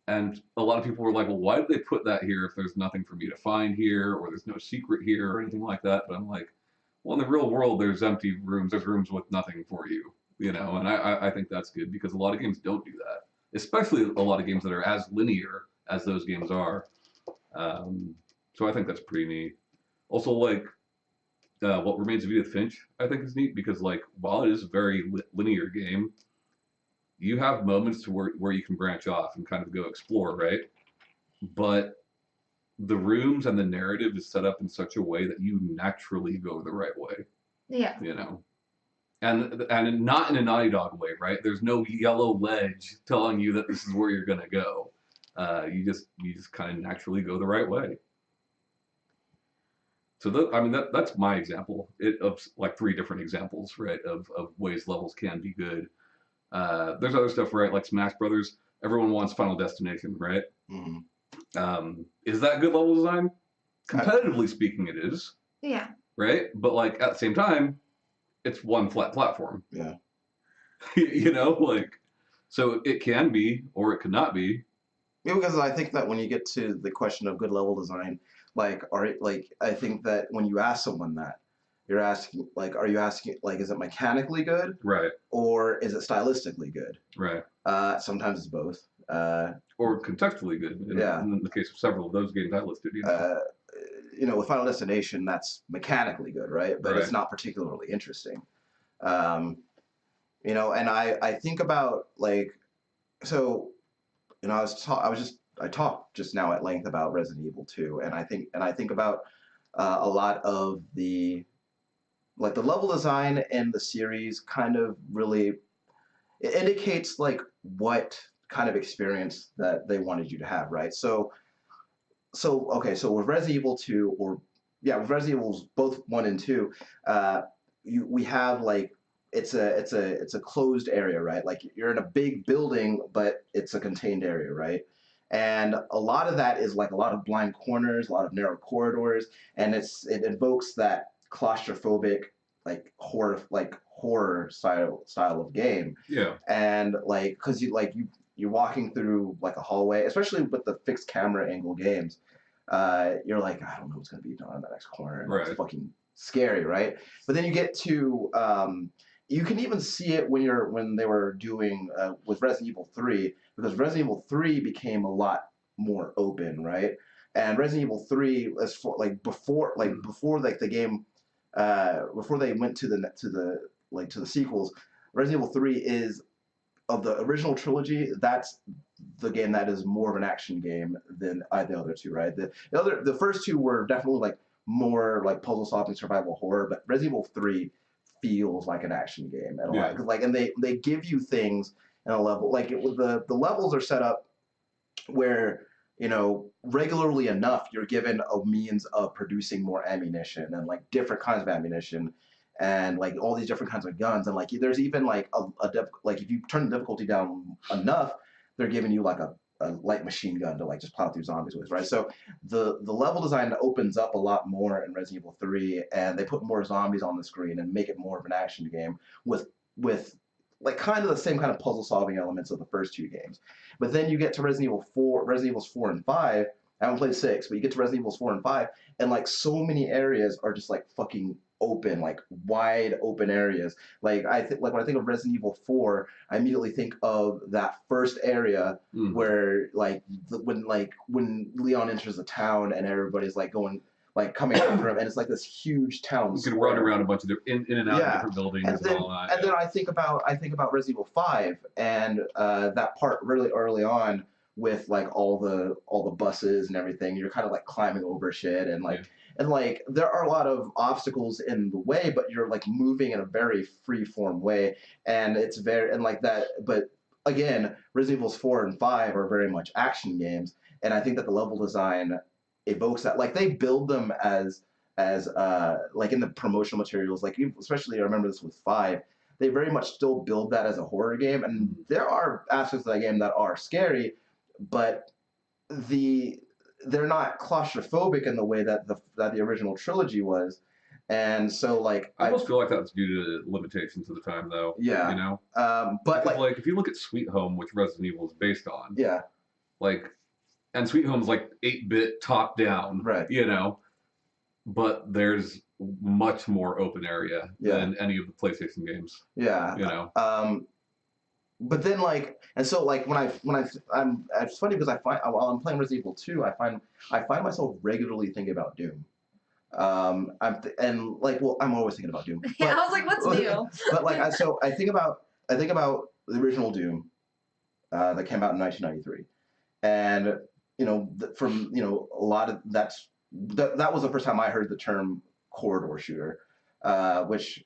And a lot of people were like, well, why did they put that here if there's nothing for me to find here or there's no secret here or anything like that? But I'm like, well, in the real world, there's empty rooms. There's rooms with nothing for you, you know, and I think that's good because a lot of games don't do that, especially a lot of games that are as linear as those games are. So I think that's pretty neat. Also, like, What Remains of Edith Finch, I think is neat because, like, while it is a very linear game, you have moments to where you can branch off and kind of go explore, right? But the rooms and the narrative is set up in such a way that you naturally go the right way, Yeah. you know? And not in a Naughty Dog way, right? There's no yellow ledge telling you that this is where you're gonna go. You just kind of naturally go the right way. So I mean that's my example of like three different examples, right? Of ways levels can be good. There's other stuff, right? Like Smash Brothers. Everyone wants Final Destination, right? Mm-hmm. Is that good level design? Competitively speaking, it is. Yeah. Right? But like at the same time, it's one flat platform. Yeah. You know, like so it can be or it could not be. Yeah, because I think that when you get to the question of good level design, I think that when you ask someone that, you're asking are you asking is it mechanically good, Right. or is it stylistically good? Right. Sometimes it's both. Or contextually good. In the case of several of those games I listed, with Final Destination, that's mechanically good, right? But it's not particularly interesting. And I think about I talked just now at length about Resident Evil 2, and I think about a lot of the level design in the series kind of really it indicates what kind of experience that they wanted you to have, right? So with Resident Evil 2 with Resident Evil both 1 and 2, we have it's a closed area, right? Like you're in a big building, but it's a contained area, right? And a lot of that is like a lot of blind corners, a lot of narrow corridors, and it invokes that claustrophobic horror style of game. Yeah. And because you're walking through like a hallway, especially with the fixed camera angle games, you're like, I don't know what's gonna be done on the next corner. And It's fucking scary, right? But then you get to you can even see it when they were doing with Resident Evil 3, because Resident Evil 3 became a lot more open, right? And Resident Evil 3, before the game, before they went to the sequels, Resident Evil 3 is of the original trilogy. That's the game that is more of an action game than the other two, right? The first two were definitely more puzzle solving survival horror, but Resident Evil 3 feels like an action game at a lot. And they give you things in a level the levels are set up where regularly enough you're given a means of producing more ammunition and different kinds of ammunition and all these different kinds of guns, and there's even if you turn the difficulty down enough, they're giving you a light machine gun to just plow through zombies with, right? So the level design opens up a lot more in Resident Evil 3, and they put more zombies on the screen and make it more of an action game with kind of the same kind of puzzle solving elements of the first two games. But then you get to Resident Evils 4 and 5. I haven't played 6, but you get to Resident Evils 4 and 5, and so many areas are just fucking open, wide open areas. When I think of Resident Evil 4, I immediately think of that first area where when Leon enters the town and everybody's going coming after him, and it's this huge town. You can run around a bunch of in and out of different buildings and all that. And then I think about Resident Evil 5 and that part really early on with all the buses and everything. You're kind of climbing over shit and there are a lot of obstacles in the way, but you're moving in a very free form way, and it's very that. But again, Resident Evils 4 and 5 are very much action games, and I think that the level design evokes that. They build them as in the promotional materials. Especially I remember this with 5. they very much still build that as a horror game, and there are aspects of that game that are scary, but they're not claustrophobic in the way that the original trilogy was, and so like I almost feel like that's due to limitations of the time, though. yeah, You know, but because like if you look at Sweet Home, which Resident Evil is based on, yeah, like, and Sweet Home's like 8-bit top down, right, you know, but there's much more open area yeah, than any of the PlayStation games, yeah, you know. But then like, and so like I'm it's funny because I find while I'm playing Resident Evil 2, I find myself regularly thinking about Doom. And like, well, I'm always thinking about Doom. Yeah, But, I was like, what's new? but like, I think about the original Doom that came out in 1993, and from a lot of that was the first time I heard the term corridor shooter, which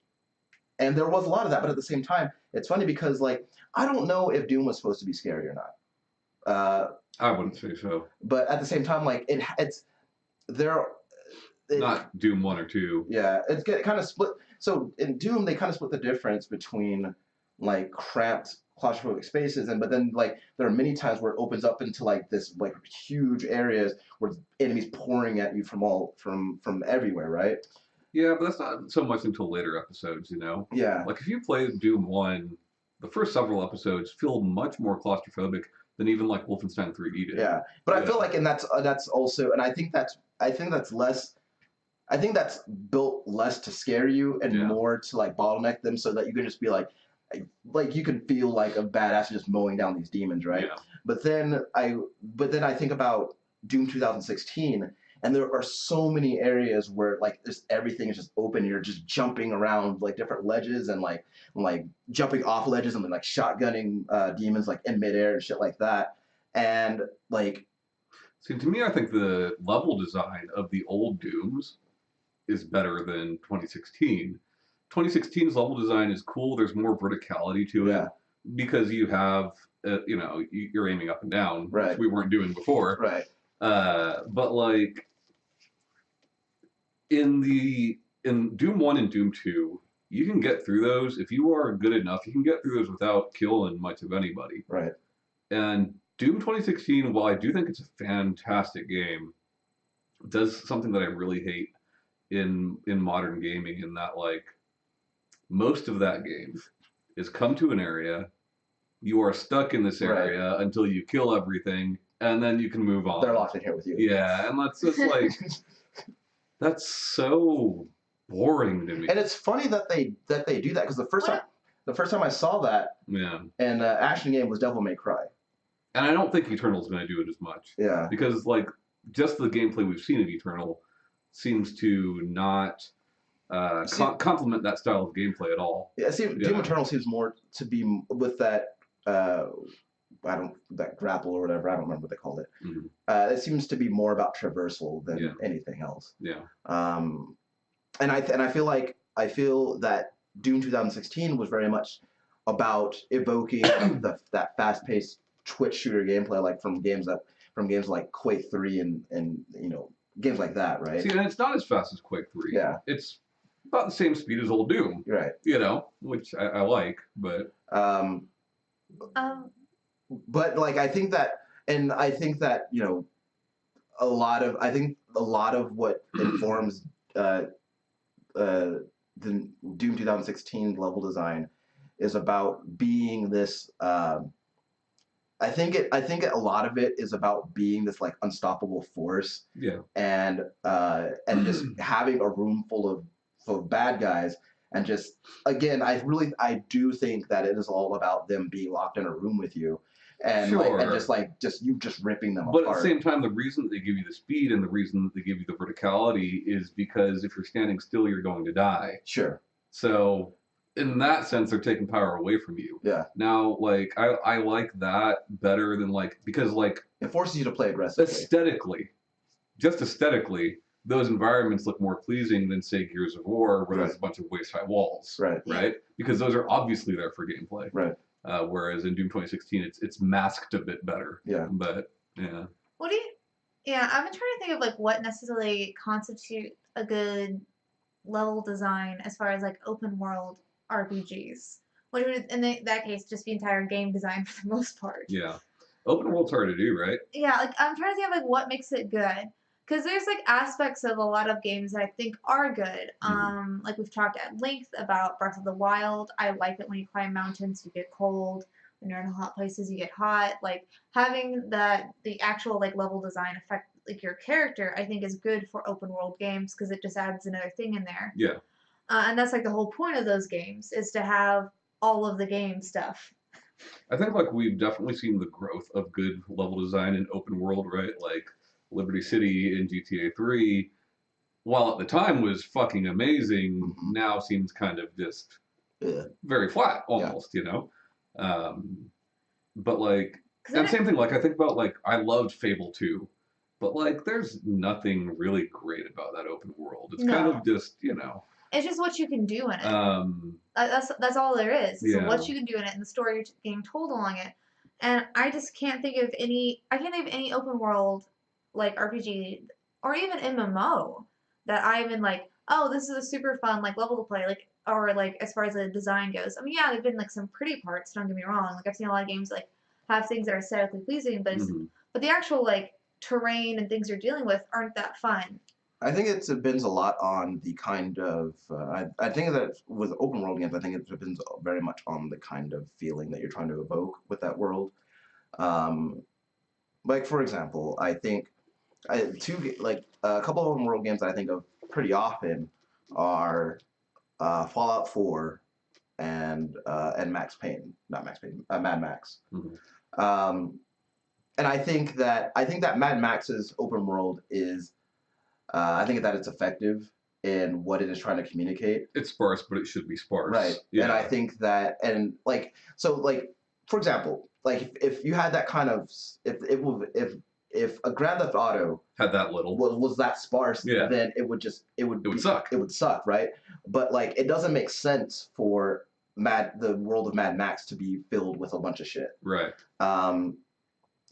and there was a lot of that, but at the same time, it's funny because like I don't know if Doom was supposed to be scary or not. I wouldn't say so. But at the same time, like it's there. Not Doom 1 or 2. Yeah, it's kind of split. So in Doom, they kind of split the difference between like cramped claustrophobic spaces, but then like there are many times where it opens up into like this like huge areas where enemies pouring at you from everywhere, right? Yeah, but that's not so much until later episodes, you know. Yeah, Like if you play Doom 1, the first several episodes feel much more claustrophobic than even like Wolfenstein 3D did. yeah. But I feel like, and that's also, and I think that's less. I think that's built less to scare you and more to like bottleneck them so that you can just be like you can feel like a badass just mowing down these demons, right? Yeah. But then I think about Doom 2016, and there are so many areas where like everything is just open. You're just jumping around like different ledges and like jumping off ledges and then like shotgunning demons like in midair and shit like that. And like, see, to me, I think the level design of the old Dooms is better than 2016. 2016's level design is cool. There's more verticality to it because you have, you're aiming up and down, right, which we weren't doing before. Right. But like in Doom 1 and Doom 2, you can get through those if you are good enough. You can get through those without killing much of anybody. Right. And Doom 2016, while I do think it's a fantastic game, does something that I really hate in modern gaming, in that like most of that game is come to an area, you are stuck in this area until you kill everything, and then you can move on. They're locked in here with you. Yeah, and that's just like that's so boring to me. And it's funny that they do that because the first time I saw that in an action game was Devil May Cry. And I don't think Eternal's going to do it as much. Yeah. Because like just the gameplay we've seen of Eternal seems to not complement that style of gameplay at all. Yeah, Doom Eternal seems more to be with that that grapple or whatever, I don't remember what they called it. Mm-hmm. It seems to be more about traversal than anything else. Yeah. And I feel that Doom 2016 was very much about evoking that fast-paced twitch shooter gameplay, like from games like Quake 3 and games like that, right? See, and it's not as fast as Quake 3. Yeah. It's about the same speed as old Doom. Right. Which I like, but but like I think that a lot of what informs the Doom 2016 level design is about being this I think a lot of it is about being this like unstoppable force. Yeah. And just having a room full of bad guys, and just again I do think that it is all about them being locked in a room with you. And just ripping them apart. But at the same time, the reason that they give you the speed and the reason that they give you the verticality is because if you're standing still, you're going to die. Sure. So in that sense, they're taking power away from you. Yeah. Now, like I like that better than because it forces you to play aggressively. Aesthetically, those environments look more pleasing than say Gears of War, where there's a bunch of waist-high walls. Right. Because those are obviously there for gameplay. Right. Whereas in Doom 2016, it's masked a bit better. Yeah. But yeah. I've been trying to think of like what necessarily constitutes a good level design as far as like open world RPGs. which would in that case just be entire game design for the most part. Yeah. Open world's hard to do, right? Yeah, like I'm trying to think of like what makes it good. Because there's like aspects of a lot of games that I think are good. Mhm. Like we've talked at length about Breath of the Wild. I like it when you climb mountains, you get cold. When you're in hot places, you get hot. Like having the actual like level design affect like your character, I think is good for open world games because it just adds another thing in there. Yeah. And that's like the whole point of those games is to have all of the game stuff. I think like we've definitely seen the growth of good level design in open world, right? Like Liberty City in GTA 3, while at the time was fucking amazing, Mhm. now seems kind of just Yeah. very flat Yeah. almost, you know? Um, but like, Because and then same thing, like I think about like, I loved Fable 2, but like there's nothing really great about that open world. It's kind no, of just, you know, it's just what you can do in it. um, That's all there is. Is yeah, what you can do in it and the story you're getting told along it. And I just can't think of any. I can't think of any open world like RPG or even MMO that I even like. Oh, this is a super fun like level to play. Like or like as far as the design goes. I mean, yeah, there've been like some pretty parts. Don't get me wrong. Like I've seen a lot of games like have things that are aesthetically pleasing, mhm. but the actual like terrain and things you're dealing with aren't that fun. I think it depends a lot on the kind of. I think that with open world games, I think it depends very much on the kind of feeling that you're trying to evoke with that world. Um, like for example, I think like a couple of open world games that I think of pretty often are Fallout 4 and Max Payne, not Max Payne, Mad Max. Mhm. Um, and I think that Mad Max's open world is I think that it's effective in what it is trying to communicate. It's sparse, but it should be Right. sparse. And I Yeah. think that, and like, so like, for example, like if you had that kind of, if a Grand Theft Auto Had that little. was that sparse, Yeah. then it would just, It would suck. it would suck, right? But like, it doesn't make sense for the world of Mad Max to be filled with a bunch of shit. Right. Um,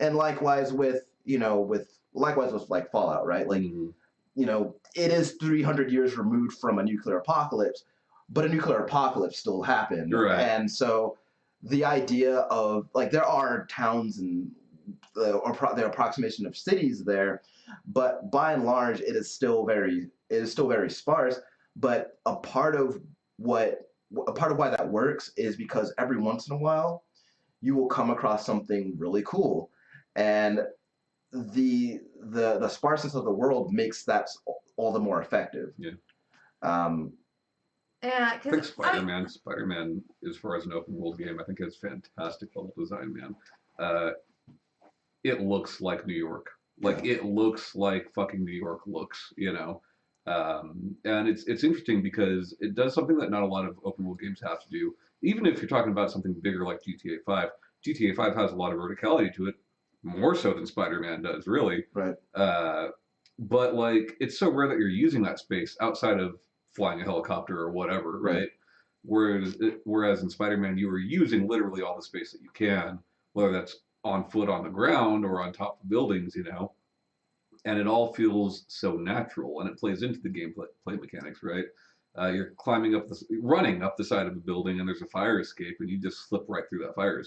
and likewise with like Fallout, right? Like, Mhm. It is 300 years removed from a nuclear apocalypse, but a nuclear apocalypse still happened. Right. And so the idea of like there are towns and the approximation of cities there, but by and large it is still very sparse. But a part of why that works is because every once in a while you will come across something really cool, and the sparseness of the world makes that all the more effective. Yeah. Um, Yeah, I think because Spider-Man, as far as an open world game, I think it's fantastic level design, man. Uh, it looks like New York. Like Yeah. it looks like fucking New York looks, you know. And it's interesting because it does something that not a lot of open world games have to do. Even if you're talking about something bigger like GTA 5, GTA 5 has a lot of verticality to it, more so than Spider-Man does, really. right. But like it's so rare that you're using that space outside of flying a helicopter or whatever, right? Whereas in Spider-Man, you were using literally all the space that you can, whether that's on foot on the ground or on top of buildings, you know. And it all feels so natural, and it plays into the gameplay mechanics, right? You're running up the side of a building, and there's a fire escape, and you just slip right through that fire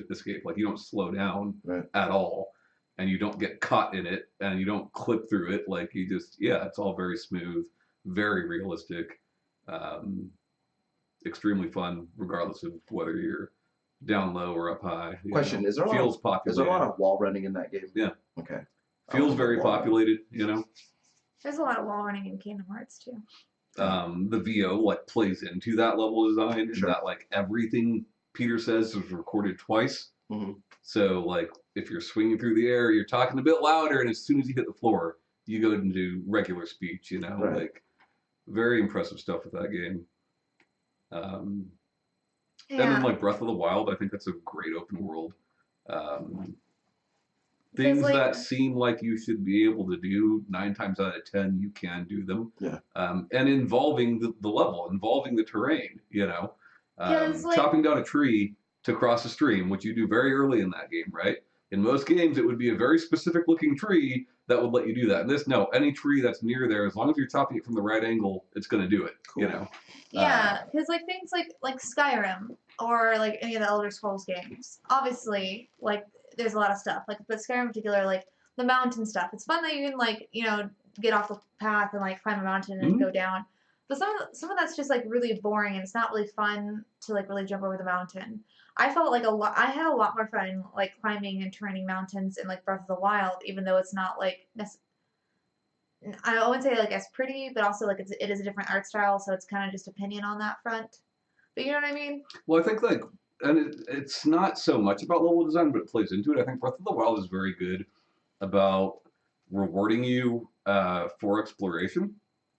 escape. Like you don't slow down Right. at all, and you don't get caught in it, and you don't clip through it. Like you just, yeah, it's all very smooth, very realistic, um, extremely fun, regardless of whether you're down low or up high. Question: Is there Feels is there a lot populated. of wall running in that game? Yeah. Okay. Feels very populated, you know. there's a lot of wall running in Kingdom Hearts too. The VO like plays into that level design, and Sure. that like everything Peter says is recorded twice. Mhm. So like if you're swinging through the air, you're talking a bit louder, and as soon as you hit the floor, you go into regular speech. You know, Right. like very impressive stuff with that game. And then Yeah, like Breath of the Wild, I think that's a great open world. Um, because things like that seem like you should be able to do 9 times out of 10, you can do them. Yeah. And involving the level, involving the terrain, you know, because like chopping down a tree to cross a stream, which you do very early in that game, right? In most games, it would be a very specific looking tree that would let you do that. And this, no, any tree that's near there, as long as you're chopping it from the right angle, it's going to do it. Cool. You know. Yeah, because like things like Skyrim or like any of the Elder Scrolls games, obviously like there's a lot of stuff. Like but Skyrim in particular, like the mountain stuff. It's fun that you can like get off the path and like climb a mountain and go down. But some of that's just like really boring and it's not really fun to like really jump over the mountain. I felt like I had a lot more fun like climbing and terraining mountains in like Breath of the Wild, even though it's not like I wouldn't say like as pretty, but also like it is a different art style, so it's kind of just opinion on that front. But you know what I mean? Well, I think like, and it's not so much about level design, but it plays into it. I think Breath of the Wild is very good about rewarding you for exploration,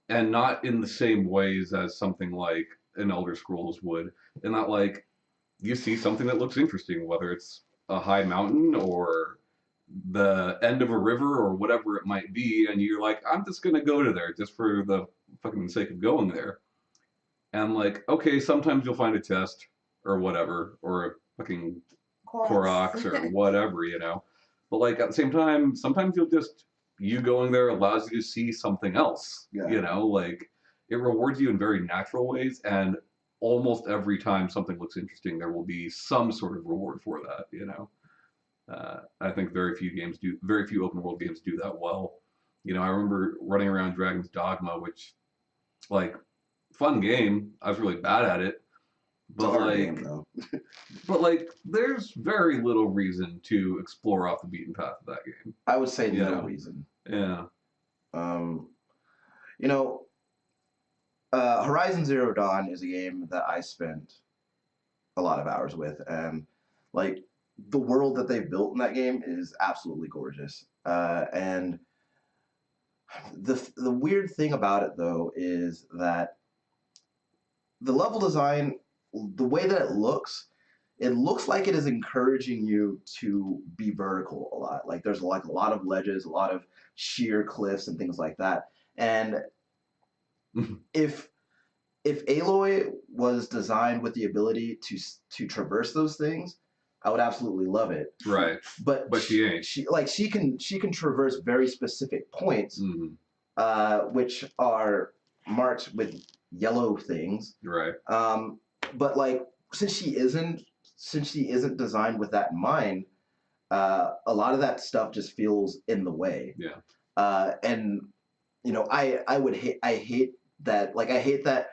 and not in the same ways as something like an Elder Scrolls would. In that, like, you see something that looks interesting, whether it's a high mountain or the end of a river or whatever it might be, and you're like, I'm just gonna go to there just for the fucking sake of going there. And like, okay, sometimes you'll find a chest or whatever, or a fucking Koroks or whatever, you know. But like at the same time, sometimes you going there allows you to see something else. Yeah. You know, like it rewards you in very natural ways, and almost every time something looks interesting, there will be some sort of reward for that. You know. I think very few open world games do that well. You know, I remember running around Dragon's Dogma, which, like, fun game. I was really bad at it, It's a but hard like, game, though. but like, there's very little reason to explore off the beaten path of that game. I would say You no know. reason. Yeah. You know, Horizon Zero Dawn is a game that I spent a lot of hours with, and like the world that they've built in that game is absolutely gorgeous. And the weird thing about it though is that the level design, the way that it looks like it is encouraging you to be vertical a lot. Like there's like a lot of ledges, a lot of sheer cliffs and things like that. And if Aloy was designed with the ability to traverse those things, I would absolutely love it. Right. But she ain't. She can traverse very specific points, which are marked with yellow things. Right. But like since she isn't designed with that in mind, a lot of that stuff just feels in the way. Yeah. And I hate that. Like I hate that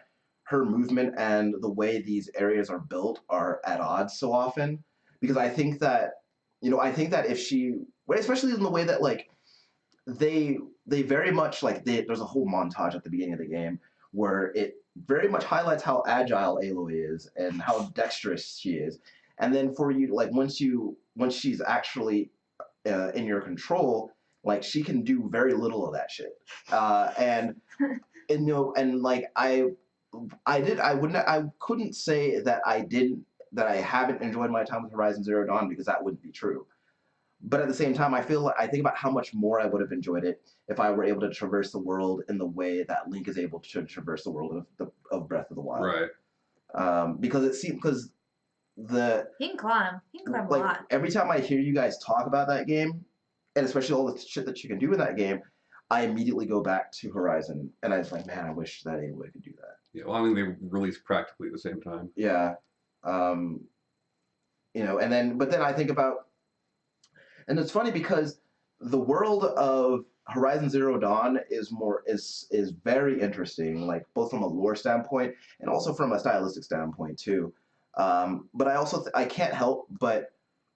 her movement and the way these areas are built are at odds so often, because I think that if she, especially in the way that like they very much like there's a whole montage at the beginning of the game where it very much highlights how agile Aloy is and how dexterous she is, and then for you like once she's actually in your control, like she can do very little of that shit, and like I couldn't say that I haven't enjoyed my time with Horizon Zero Dawn, because that wouldn't be true. But at the same time, I think about how much more I would have enjoyed it if I were able to traverse the world in the way that Link is able to traverse the world of Breath of the Wild. Right. Because he can climb. He can climb a like lot. every time I hear you guys talk about that game, and especially all the shit that you can do in that game, I immediately go back to Horizon, and I was like, man, I wish that Aloy could do that. Yeah. Well, I mean, they released practically at the same time. Yeah. And then I think about, and it's funny because the world of Horizon Zero Dawn is very interesting, like both from a lore standpoint and also from a stylistic standpoint too. But I also I can't help but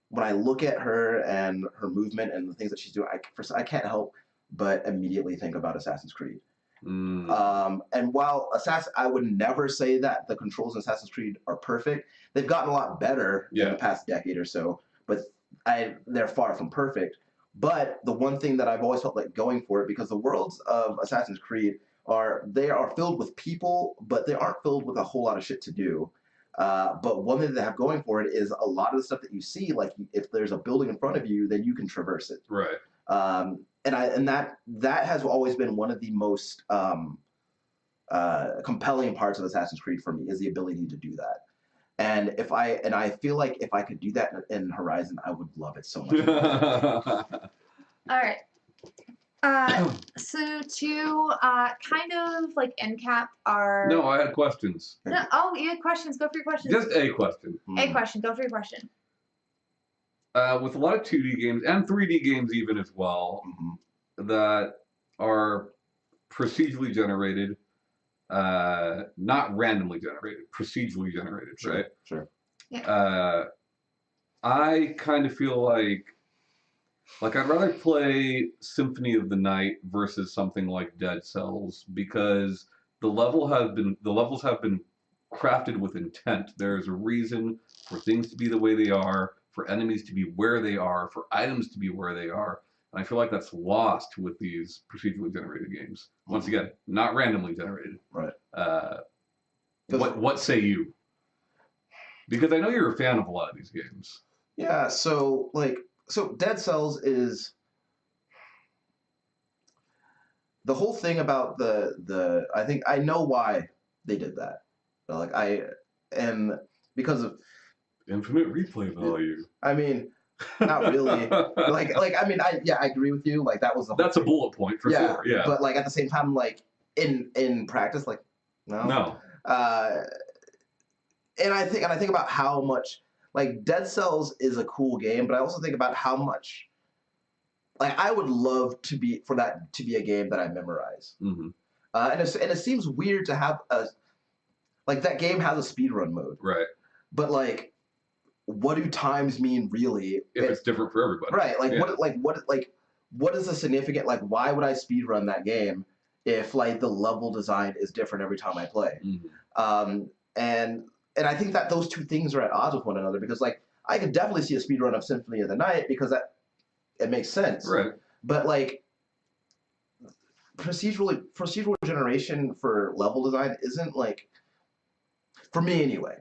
when I look at her and her movement and the things that she's doing, I can't help but immediately think about Assassin's Creed. And while I would never say that the controls in Assassin's Creed are perfect. They've gotten a lot better in the past decade or so, but they're far from perfect. But the one thing that I've always felt like going for it, because the worlds of Assassin's Creed are filled with people, but they aren't filled with a whole lot of shit to do. But one thing they have going for it is a lot of the stuff that you see, like if there's a building in front of you, then you can traverse it. Right. And that has always been one of the most compelling parts of Assassin's Creed for me, is the ability to do that. And I feel like if I could do that in Horizon, I would love it so much. All right. So to kind of like end cap our. No, I had questions. No, oh, you had questions. Go for your questions. Just a question. A question. Go for your question. With a lot of 2D games and 3D games even as well that are procedurally generated, not randomly generated, procedurally generated, Sure, right? sure. Yeah. I kind of feel like I'd rather play Symphony of the Night versus something like Dead Cells because the levels have been crafted with intent. There's a reason for things to be the way they are, for enemies to be where they are, for items to be where they are. And I feel like that's lost with these procedurally generated games. Once again, not randomly generated. Right. What say you? Because I know you're a fan of a lot of these games. Yeah, so Dead Cells is the whole thing about the I think I know why they did that. And because of Infinite replay value. I mean, not really. I mean, I agree with you. Like that was the whole That's a thing. bullet point for sure. Yeah. But like at the same time, like in practice, like no. No. And I think about how much like Dead Cells is a cool game, but I also think about how much like I would love for that to be a game that I memorize. Mm-hmm. And it seems weird to have like that game has a speedrun mode, Right. but like what do times mean really? If it's different for everybody. Right. Like yeah. what is the significant like why would I speedrun that game if like the level design is different every time I play? Mm-hmm. And I think that those two things are at odds with one another because like I could definitely see a speedrun of Symphony of the Night because it makes sense. Right. But like procedural generation for level design isn't like for me anyway.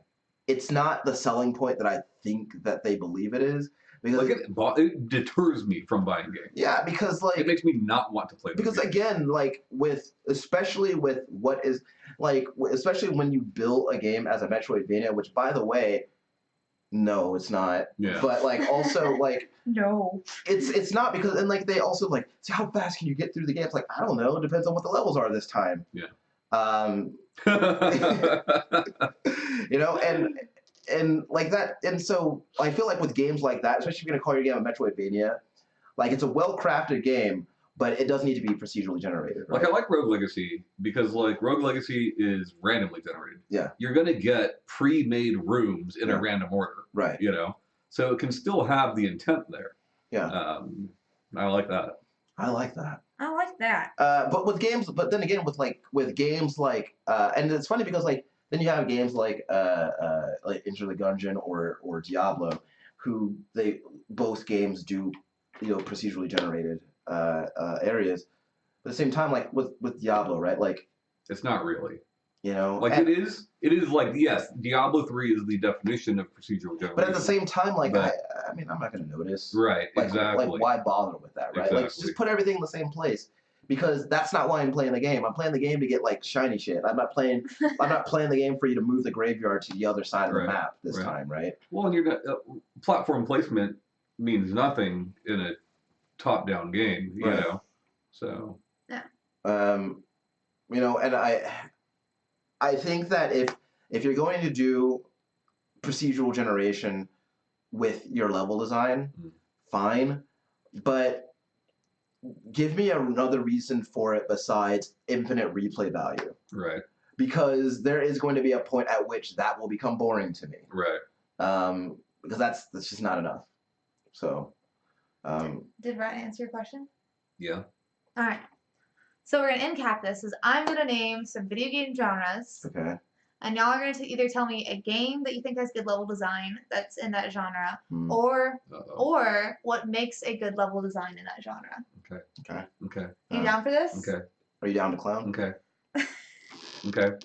It's not the selling point that I think that they believe it is because like it deters me from buying games. Yeah, because like it makes me not want to play. Because games. Again, like especially with what is like especially when you build a game as a Metroidvania, which by the way, no, it's not. Yeah. But like also like no, it's not because and like they also like see how fast can you get through the game? It's like I don't know. It depends on what the levels are this time. Yeah. You know, and like that, and so I feel like with games like that, especially if you're gonna call your game a Metroidvania, like it's a well-crafted game, but it does need to be procedurally generated. Right? Like I like Rogue Legacy because like Rogue Legacy is randomly generated. Yeah. You're gonna get pre-made rooms in a random order. Right. You know, so it can still have the intent there. Yeah. I like that. I like that. I like that. But then again, with games like, and it's funny because like then you have games like Enter the Gungeon or Diablo, who they both games do, procedurally generated areas. But at the same time, like with Diablo, right? Like it's not really. Like it is like yes, Diablo 3 is the definition of procedural generation. But at the same time, like I mean, I'm not going to notice. Right. Like, exactly. Like why bother with that, right? Exactly. Like just put everything in the same place. Because that's not why I'm playing the game. I'm playing the game to get like shiny shit. I'm not playing the game for you to move the graveyard to the other side of the map this time, right? Well, and you're platform placement means nothing in a top-down game, you know. So. Yeah. And I think that if you're going to do procedural generation with your level design, fine, but give me another reason for it besides infinite replay value. Right. Because there is going to be a point at which that will become boring to me. Right. Because that's just not enough. So. Did Ryan answer your question? Yeah. All right. So we're gonna end cap this. I'm gonna name some video game genres. Okay. And y'all are going to either tell me a game that you think has good level design that's in that genre, or what makes a good level design in that genre. Okay. You down for this? Okay. Are you down to clown? Okay. Okay.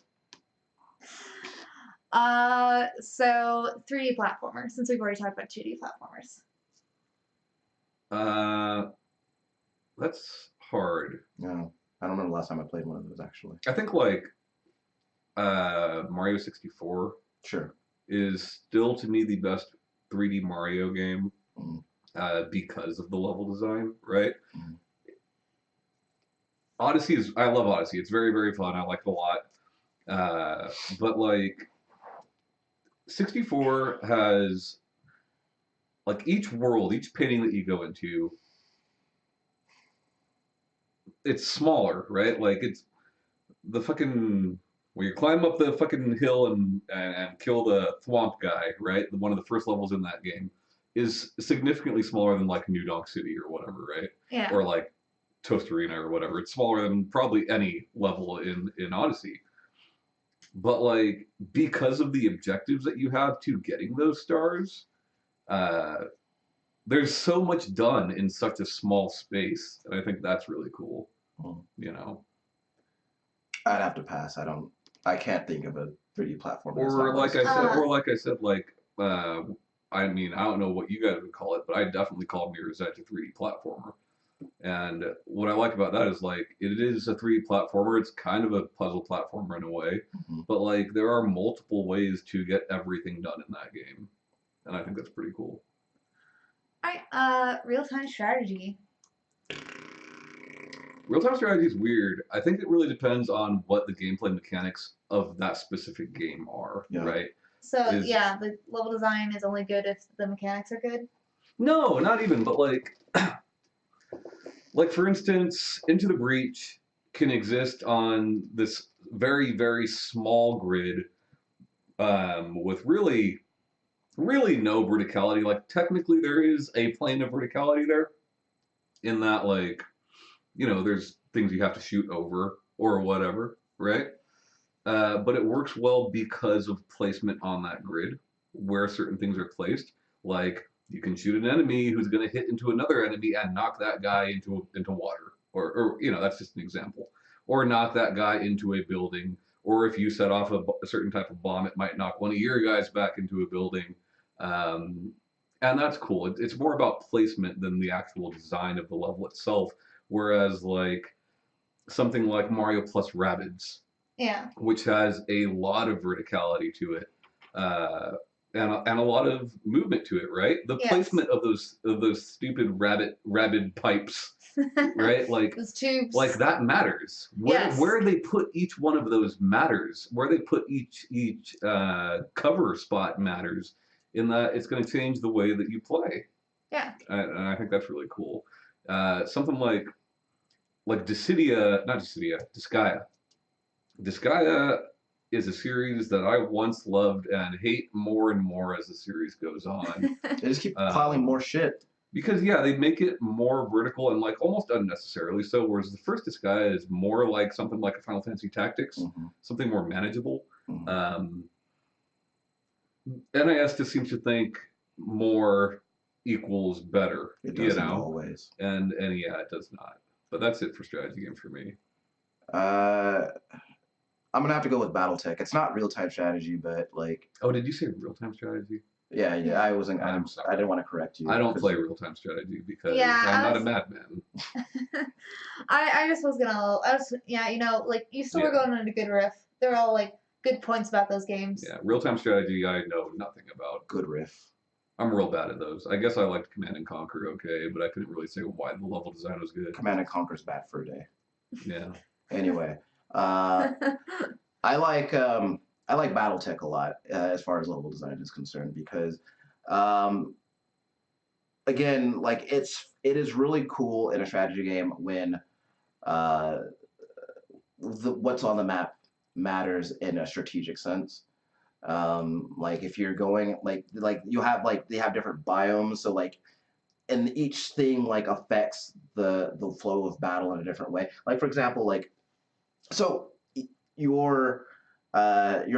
So 3D platformers, since we've already talked about 2D platformers. That's hard. No, I don't remember the last time I played one of those actually. I think like Mario 64 is still to me the best 3D Mario game because of the level design, right? Odyssey is I love Odyssey. It's very very fun. I like it a lot. But like 64 has like each world, each painting that you go into, it's smaller, right? Like it's the fucking where you climb up the fucking hill and kill the thwomp guy, right? One of the first levels in that game is significantly smaller than like New Donk City or whatever, right? Yeah. Or like Toast Arena or whatever. It's smaller than probably any level in Odyssey. But like because of the objectives that you have to getting those stars, uh, there's so much done in such a small space, and I think that's really cool. Hmm. You know, I'd have to pass. I can't think of a 3D platform that's or not like nice. I said, Uh, or like I said, like I mean, I don't know what you guys would call it, but I definitely call Mirror's Edge a 3D platformer. And what I like about that is like it is a 3D platformer. It's kind of a puzzle platformer in a way, Mhm. but like there are multiple ways to get everything done in that game, and I think that's pretty cool. Alright, real-time strategy. Real-time strategy is weird. I think it really depends on what the gameplay mechanics of that specific game are, Yeah. right? So Is yeah, the level design is only good if the mechanics are good. no, not even, but like for instance, Into the Breach can exist on this very very small grid with really really no verticality. Like technically there is a plane of verticality there in that like there's things you have to shoot over or whatever, right? But it works well because of placement on that grid where certain things are placed. Like you can shoot an enemy who's going to hit into another enemy and knock that guy into water, or that's just an example, or knock that guy into a building. Or if you set off a certain type of bomb, it might knock one of your guys back into a building. Um, and that's cool. It's more about placement than the actual design of the level itself. Whereas like something like Mario plus Rabbids, Yeah. which has a lot of verticality to it, and a lot of movement to it, right? The Yes. placement of those stupid rabbit pipes, right? Those tubes. Like that matters. Yes. Where they put each one of those matters. Where they put each cover spot matters. In that it's going to change the way that you play. Yeah. And I think that's really cool. Something like Dissidia, not Dissidia, Disgaea. Disgaea is a series that I once loved and hate more and more as the series goes on. They just keep piling more shit. Because yeah, they make it more vertical and like almost unnecessarily so. Whereas the first Disgaea is more like something like a Final Fantasy Tactics, something more manageable. NIS just seems to think more equals better, It doesn't always. And yeah, it does not. But that's it for strategy game for me. I'm gonna have to go with BattleTech. It's not real-time strategy, but like. Oh, did you say real-time strategy? Yeah. I wasn't. I'm sorry. I didn't want to correct you. I don't play real-time strategy because Yeah, I'm not a madman. I just was gonna. Like you still were Yeah. going on a good riff. They're all like good points about those games. Yeah, real-time strategy I know nothing about. Good riff. I'm real bad at those. I guess I liked Command and Conquer okay, but I couldn't really say why the level design was good. Command and Conquer's bad for a day. Yeah. Anyway, I like BattleTech a lot as far as level design is concerned because, again, like it is really cool in a strategy game when what's on the map matters in a strategic sense. Like if you're going like you have like they have different biomes, so like and each thing like affects the flow of battle in a different way. Like for example, like so your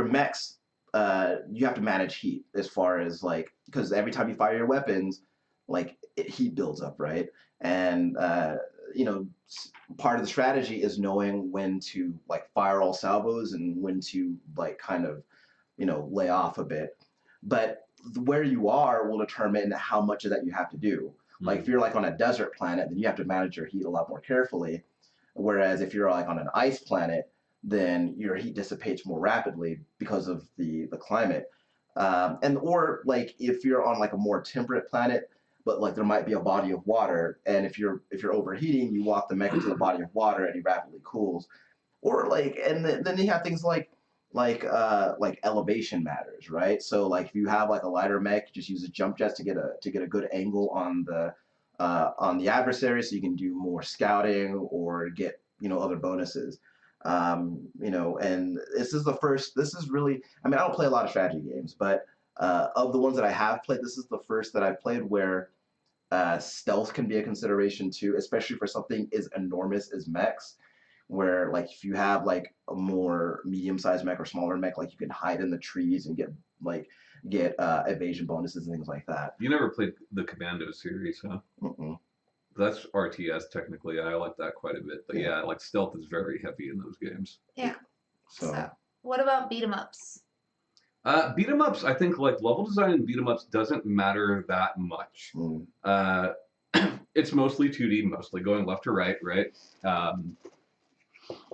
mechs you have to manage heat as far as like because every time you fire your weapons, like heat builds up, right? And part of the strategy is knowing when to like fire all salvos and when to like kind of lay off a bit. But where you are will determine how much of that you have to do. Like if you're like on a desert planet, then you have to manage your heat a lot more carefully. Whereas if you're like on an ice planet, then your heat dissipates more rapidly because of the climate. Or like if you're on like a more temperate planet, but like there might be a body of water, and if you're overheating, you walk the mech into the body of water, and he rapidly cools. Or like, and then you have things like elevation matters, right? So like if you have like a lighter mech, just use a jump jets to get a good angle on the adversary, so you can do more scouting or get other bonuses. And this is the first. This is really. I mean, I don't play a lot of strategy games, but of the ones that I have played, this is the first that I've played where stealth can be a consideration too, especially for something as enormous as mechs. Where like if you have like a more medium-sized mech or smaller mech, like you can hide in the trees and get evasion bonuses and things like that. You never played the Commando series, huh? Mm-mm. That's RTS technically. I like that quite a bit. But yeah, like stealth is very heavy in those games. Yeah. So So, what about beat 'em ups? Beat 'em ups, I think like level design in beat 'em ups doesn't matter that much. mm, Uh, it's mostly 2D, mostly going left to right, right? Um,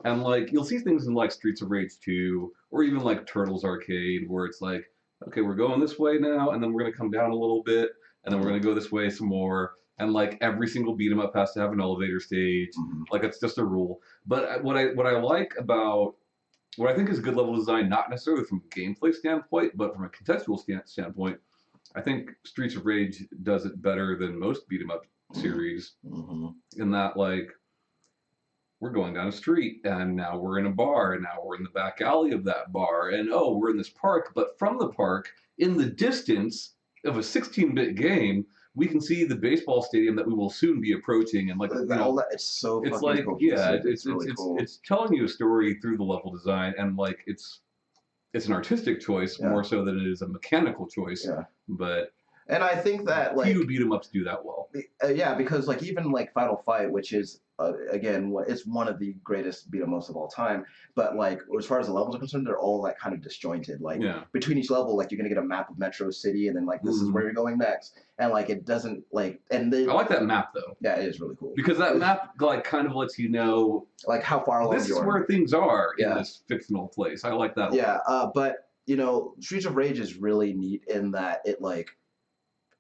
and like you'll see things in like Streets of Rage 2 or even like Turtles Arcade where it's like, okay, we're going this way now, and then we're gonna come down a little bit, and then we're gonna go this way some more. And like every single beat 'em up has to have an elevator stage. mhm. Like it's just a rule. But what I like about what I think is good level design, not necessarily from a gameplay standpoint, but from a contextual standpoint, I think Streets of Rage does it better than most beat 'em up series Mhm. in that like we're going down a street and now we're in a bar and now we're in the back alley of that bar and oh we're in this park, but from the park in the distance of a 16-bit game we can see the baseball stadium that we will soon be approaching, and like It's so it's fucking like cohesive. It's really cool. it's telling you a story through the level design, and like it's an artistic choice Yeah. more so than it is a mechanical choice. Yeah. But And I think that like few beat 'em ups do that well. yeah, because like even like Final Fight, which is again, it's one of the greatest beat 'em ups of all time. But like as far as the levels are concerned, they're all like kind of disjointed. Like Yeah. between each level, like you're gonna get a map of Metro City, and then like this is where you're going next, and like it doesn't like and then I like that map though. yeah, it is really cool Because that map like kind of lets you know like how far along this you is are. where things are in Yeah. this fictional place. I like that a Yeah, lot. but Streets of Rage is really neat in that it like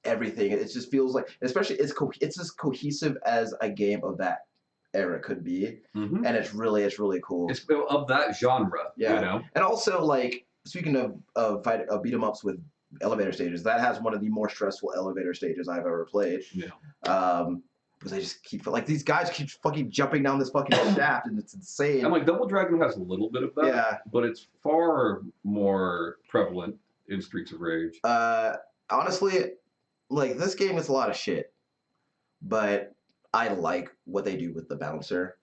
everything. It just feels like, especially it's as cohesive as a game of that era could be, Mhm. and it's really cool. It's of that genre, Yeah. you know. And also like speaking of beat 'em ups with elevator stages, that has one of the more stressful elevator stages I've ever played. Yeah. Because they just keep like these guys keep fucking jumping down this fucking shaft, and it's insane. And like Double Dragon has a little bit of that, Yeah. but it's far more prevalent in Streets of Rage. Honestly, like this game is a lot of shit, but I like what they do with the bouncer.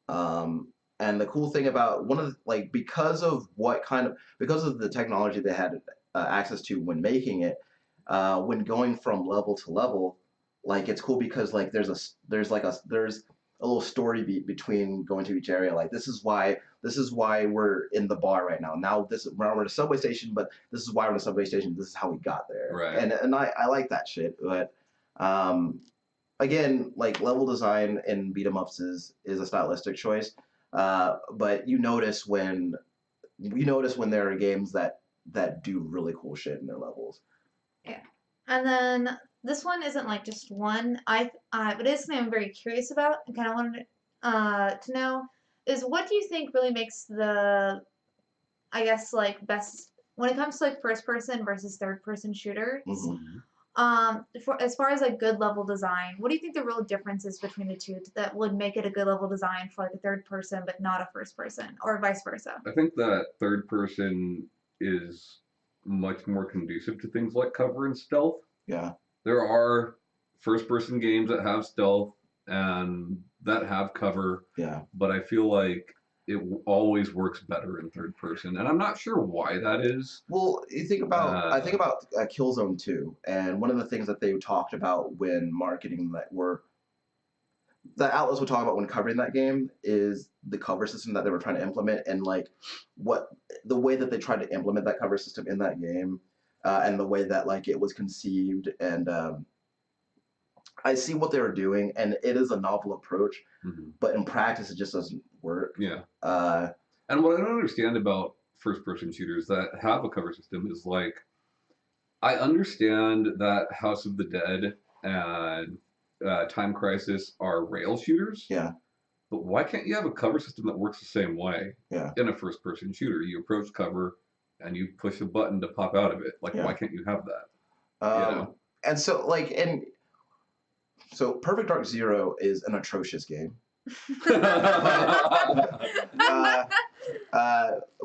And the cool thing about one of the, like because of the technology they had access to when making it, when going from level to level, like it's cool because like there's a little story beat between going to each area. Like this is why we're in the bar right now. Now we're at a subway station, but this is why we're in a subway station. This is how we got there. Right. And I like that shit. But again, like level design in beat 'em ups is a stylistic choice. But you notice when there are games that do really cool shit in their levels. Yeah. And then this one isn't like just one. But it is something I'm very curious about and kind of wanted to know is what do you think really makes the, I guess like best when it comes to like first person versus third person shooters. Mhm. As far as like good level design, what do you think the real difference is between the two that would make it a good level design for like a third person but not a first person, or vice versa? I think that third person is much more conducive to things like cover and stealth. Yeah. There are first person games that have stealth and that have cover, Yeah. but I feel like it always works better in third person, and I'm not sure why that is. Well, you think about I think about Killzone 2, and one of the things that they talked about when marketing that outlets would talk about when covering that game is the cover system that they were trying to implement, and like the way that they tried to implement that cover system in that game, and the way that like it was conceived, and I see what they were doing, and it is a novel approach, but in practice it just doesn't work. Yeah. And what I don't understand about first-person shooters that have a cover system is like, I understand that House of the Dead and Time Crisis are rail shooters. Yeah. But why can't you have a cover system that works the same way Yeah. in a first-person shooter? You approach cover and you push a button to pop out of it. Like, Yeah. why can't you have that? And so Perfect Dark Zero is an atrocious game.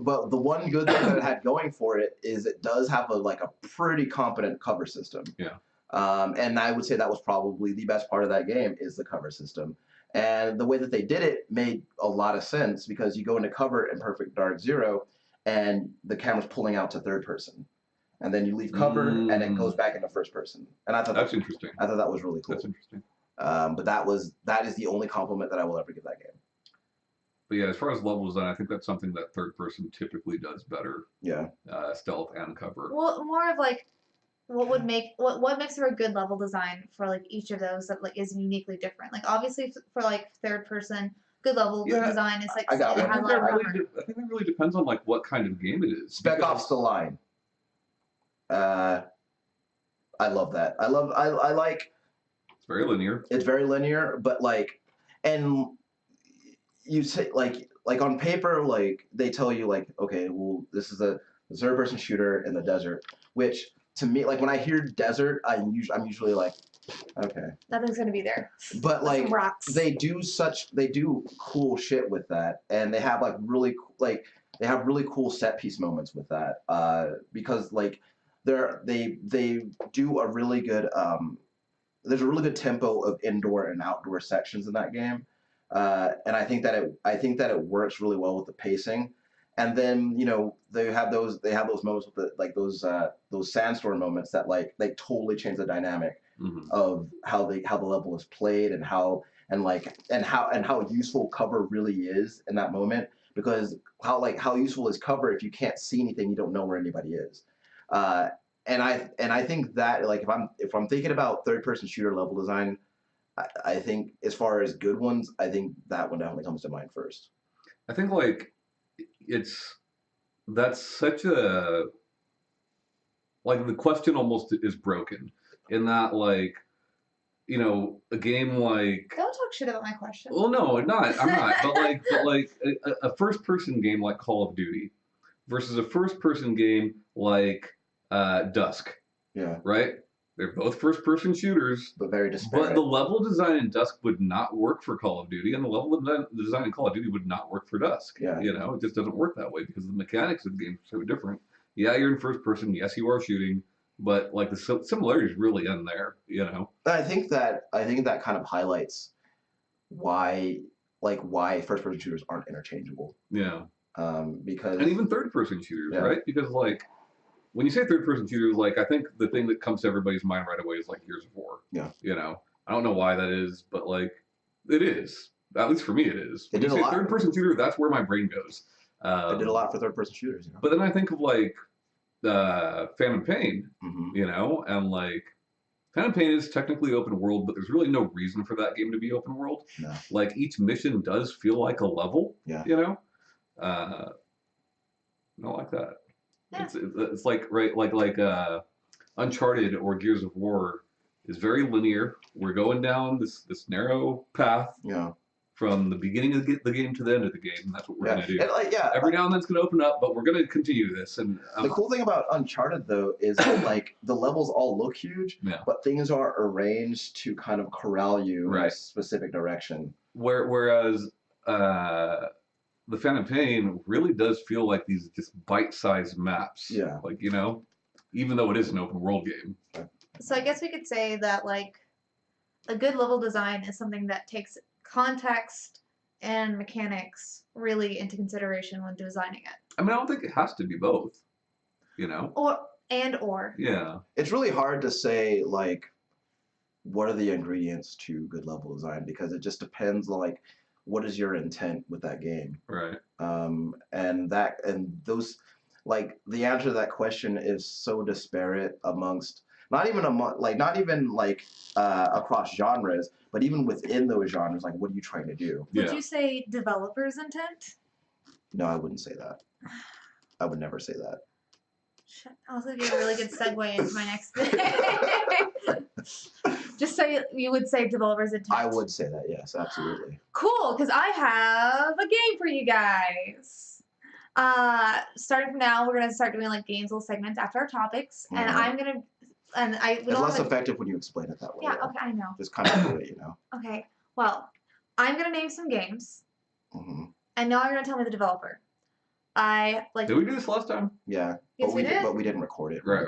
But the one good thing that it had going for it is it does have a pretty competent cover system. Yeah. And I would say that was probably the best part of that game is the cover system. And the way that they did it made a lot of sense because you go into cover in Perfect Dark Zero and the camera's pulling out to third person. And then you leave cover and it goes back into first person. And I thought that's interesting. I thought that was really cool. That's interesting. But that is the only compliment that I will ever give that game. But yeah, as far as level design, I think that's something that third person typically does better. Yeah. Stealth and cover. Well, more of like what makes for a good level design for like each of those that like is uniquely different. Like obviously for like third person, good level design is like I got it one. has a lot of cover. I think that really depends on like what kind of game it is. Spec Ops: The Line. I love that. I like. It's very linear. It's very linear, but like, and you say like on paper, like they tell you like, okay, well, this is a third-person shooter in the desert, which to me, like when I hear desert, I'm usually like, okay, Nothing's gonna be there. but like rocks. they do cool shit with that, and they have like really cool set piece moments with that, because like they do a really good there's a really good tempo of indoor and outdoor sections in that game, and I think that it works really well with the pacing. And then they have those moments with those sandstorm moments that like they totally change the dynamic of how the level is played and how useful cover really is in that moment, because how useful is cover if you can't see anything, you don't know where anybody is. And I think that like if I'm thinking about third person shooter level design, I think as far as good ones, I think that one definitely comes to mind first. I think like that's such a like the question almost is broken in that like a game like Don't talk shit about my question. well no I'm not but like a first person game like Call of Duty versus a first person game like Dusk. Yeah. Right? They're both first person shooters. But very disparate. But the level design in Dusk would not work for Call of Duty, and the level design in Call of Duty would not work for Dusk. Yeah. It just doesn't work that way because the mechanics of the game are so different. Yeah, you're in first person. Yes, you are shooting, but like the similarities really end there. I think that kind of highlights why first person shooters aren't interchangeable. Yeah. Because and even third person shooters, right? Because like when you say third person shooters, like I think the thing that comes to everybody's mind right away is like Gears of War. Yeah. I don't know why that is, but like it is. At least for me, it is. When you say third person shooter, that's where my brain goes. They did a lot for third person shooters. But then I think of like Phantom Pain, and like Phantom Pain is technically open world, but there's really no reason for that game to be open world. No. Like each mission does feel like a level. Yeah. I like that. Yeah. It's like Uncharted or Gears of War is very linear. We're going down this narrow path from the beginning of the game to the end of the game, and that's what we're gonna do. And every now and then it's gonna open up, but we're gonna continue this. And the cool thing about Uncharted though is that like the levels all look huge, but things are arranged to kind of corral you in a specific direction. Whereas the Phantom Pain really does feel like these just bite-sized maps. Yeah. Like, even though it is an open world game. So I guess we could say that like a good level design is something that takes context and mechanics really into consideration when designing it. I mean, I don't think it has to be both. Or. Yeah. It's really hard to say like what are the ingredients to good level design because it just depends like what is your intent with that game? Right. And those, like the answer to that question is so disparate amongst not even across genres, but even within those genres. Like, what are you trying to do? Would you say developers' intent? No, I wouldn't say that. I would never say that. I was gonna give a really good segue into my next thing. Just so you would say developers intent. I would say that, yes, absolutely. Cool, because I have a game for you guys. Starting from now, we're gonna start doing like games, little segments after our topics, and Mhm. I'm gonna we It's don't less have effective when you explain it that way. yeah. though. Okay, I know. Just kind of do it, Okay, well, I'm gonna name some games, hmm and now you're gonna tell me the developer. I like. Did we do this last time? Yeah. Yes, but we did. But we didn't record it. Right.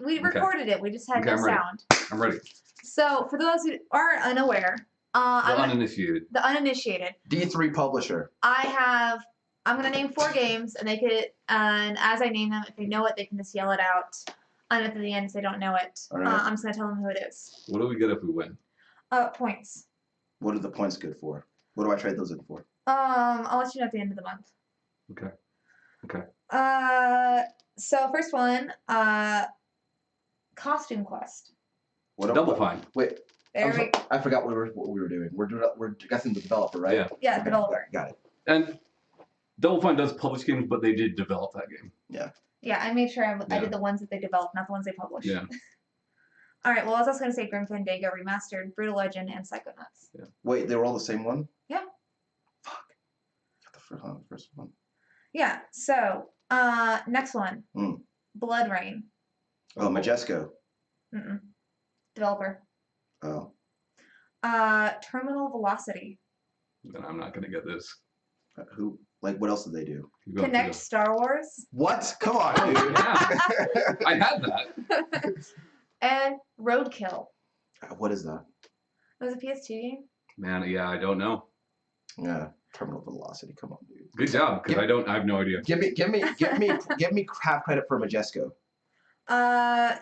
We Okay. recorded it. We just had Okay, no I'm ready. sound. I'm ready. So for those who are unaware, The uninitiated. the uninitiated, D3 publisher. I'm gonna name 4 games, and and as I name them, if they know it, they can just yell it out. And at the end, if they don't know it, All right. I'm just gonna tell them who it is. What do we get if we win? Points. What are the points good for? What do I trade those in for? I'll let you know at the end of the month. Okay. So first one, Costume Quest. Double Fine. Wait, There I forgot what we were doing. We're guessing the developer, right? Yeah. Yeah, Okay, developer. Got it. And Double Fine does publish games, but they did develop that game. Yeah, I made sure I Yeah. did the ones that they developed, not the ones they published. Yeah. All right. Well, I was also going to say Grim Fandango Remastered, Brutal Legend, and Psychonauts. Yeah. Wait, they were all the same one? Yeah. Fuck. Got the first one. Yeah. So, next one. Mm. Blood Rain. Oh, Majesco. Mm-mm. Developer. Oh. Terminal Velocity. Then I'm not gonna get this. Who? Like, what else did they do? You go, Connect Star Wars. What? Come on, you go. dude. Yeah. I had that. And Roadkill. What is that? It was a PS2 game. Man, yeah, I don't know. Yeah. Terminal velocity. Come on, dude. Good job, because I have no idea. Give me half credit for Majesco.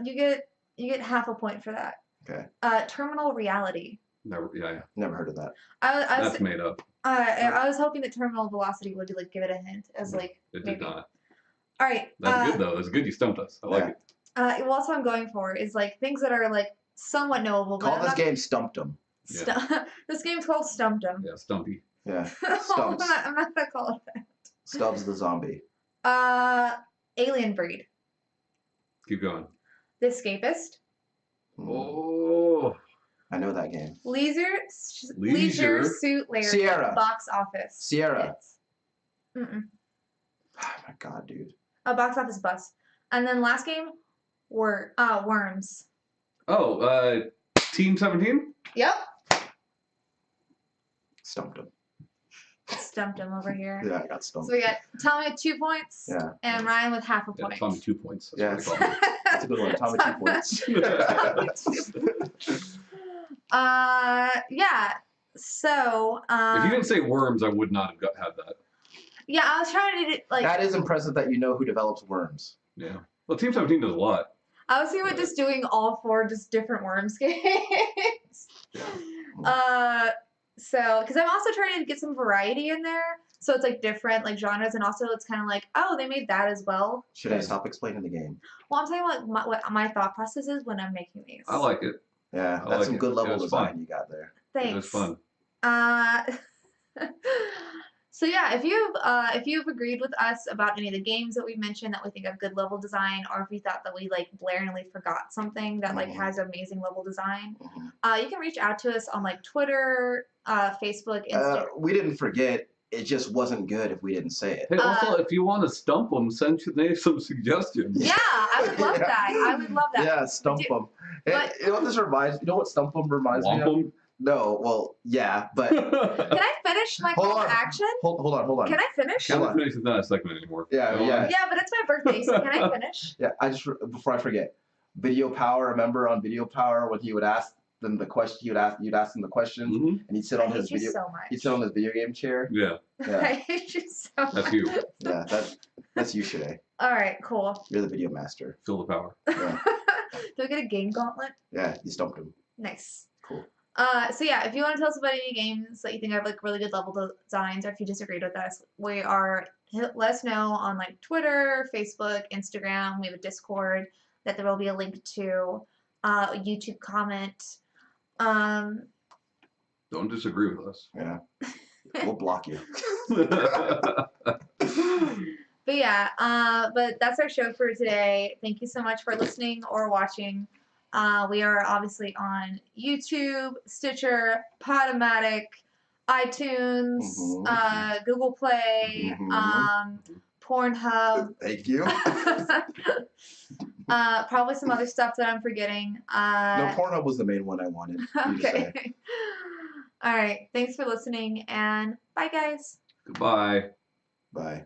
You get half a point for that. Okay. Terminal Reality. Never, yeah, Never heard of that. I was that's made up. I was hoping that Terminal Velocity would like give it a hint as like It maybe. did not. All right. That's good though. That's good. You stumped us. I like it. Well, that's what I'm going for is like things that are like somewhat knowable. Call but this game Stumped 'em. This game's called Stumped 'em. Yeah, Stumpy. Yeah. No, Stumps. I'm not gonna call it Stubbs the zombie. that. Alien Breed. Keep going. The Escapist. Oh, I know that game. Leisure Leisure. Suit Larry. Sierra. Box Office. Sierra. Hits. Mm-mm. Oh my god, dude. Box Office Bus. And then last game, Worms. oh, Team 17. Yep. Stumped him. Stumped him over here. Yeah, I got stumped. So we got Tommy with 2 points. Yeah. And Ryan with half a Yeah, point. Tommy 2 points. Yeah. That's what they call That's a good one. Tommy 2 points. Yeah. So, If you didn't say Worms, I would not have had that. yeah, I was trying to do like That is impressive that you know who develops Worms. Yeah. Well, Team 17 does a lot. I was thinking about just doing all 4 just different Worms games. So because I'm also trying to get some variety in there, so it's like different like genres, and also it's kind of like, oh, they made that as well. Should I stop explaining the game? Well, I'm talking about what my thought process is when I'm making these. I like it. Yeah, I that's like some it. good level Yeah, it's design fun. you got there. Thanks. It was fun. So yeah, if you've agreed with us about any of the games that we mentioned that we think have good level design, or if you thought that we like blaringly forgot something that like has amazing level design, you can reach out to us on like Twitter, Facebook, Instagram. We didn't forget. It just wasn't good if we didn't say it. Hey, also, if you want to stump them, send some suggestions. Yeah, I would love that. I would love that. Yeah, stump them. but- You know what this reminds? You know what stump them reminds me Womp of? 'em. No, well, yeah, but Can I finish my Hold call on. to action? hold on. Can I finish? Can't Hold on. finish that segment anymore. Yeah, Go yeah. on. Yeah, but it's my birthday, so can I finish? Yeah, before I forget, Video Power. Remember on Video Power when he would ask them the question, you'd ask him the questions, Mhm. and he'd sit I on hate his you video, so much. he'd sit on his video game chair. Yeah, I Yeah, hate you so much. that's you. yeah, that's you, Shay. All right, cool. You're the video master. Feel the power. Yeah, Do I get a game gauntlet? yeah, you stumped him. Nice. Cool. So yeah, if you want to tell us about any games that you think have like really good level designs, or if you disagreed with us, let us know on like Twitter, Facebook, Instagram. We have a Discord that there will be a link to, a YouTube comment. Don't disagree with us. Yeah, we'll block you. But yeah, but that's our show for today. Thank you so much for listening or watching. We are obviously on YouTube, Stitcher, Podomatic, iTunes, Google Play, Pornhub. Thank you. Probably some other stuff that I'm forgetting. No, Pornhub was the main one I wanted you to say. Okay. All right. Thanks for listening, and bye, guys. Goodbye. Bye.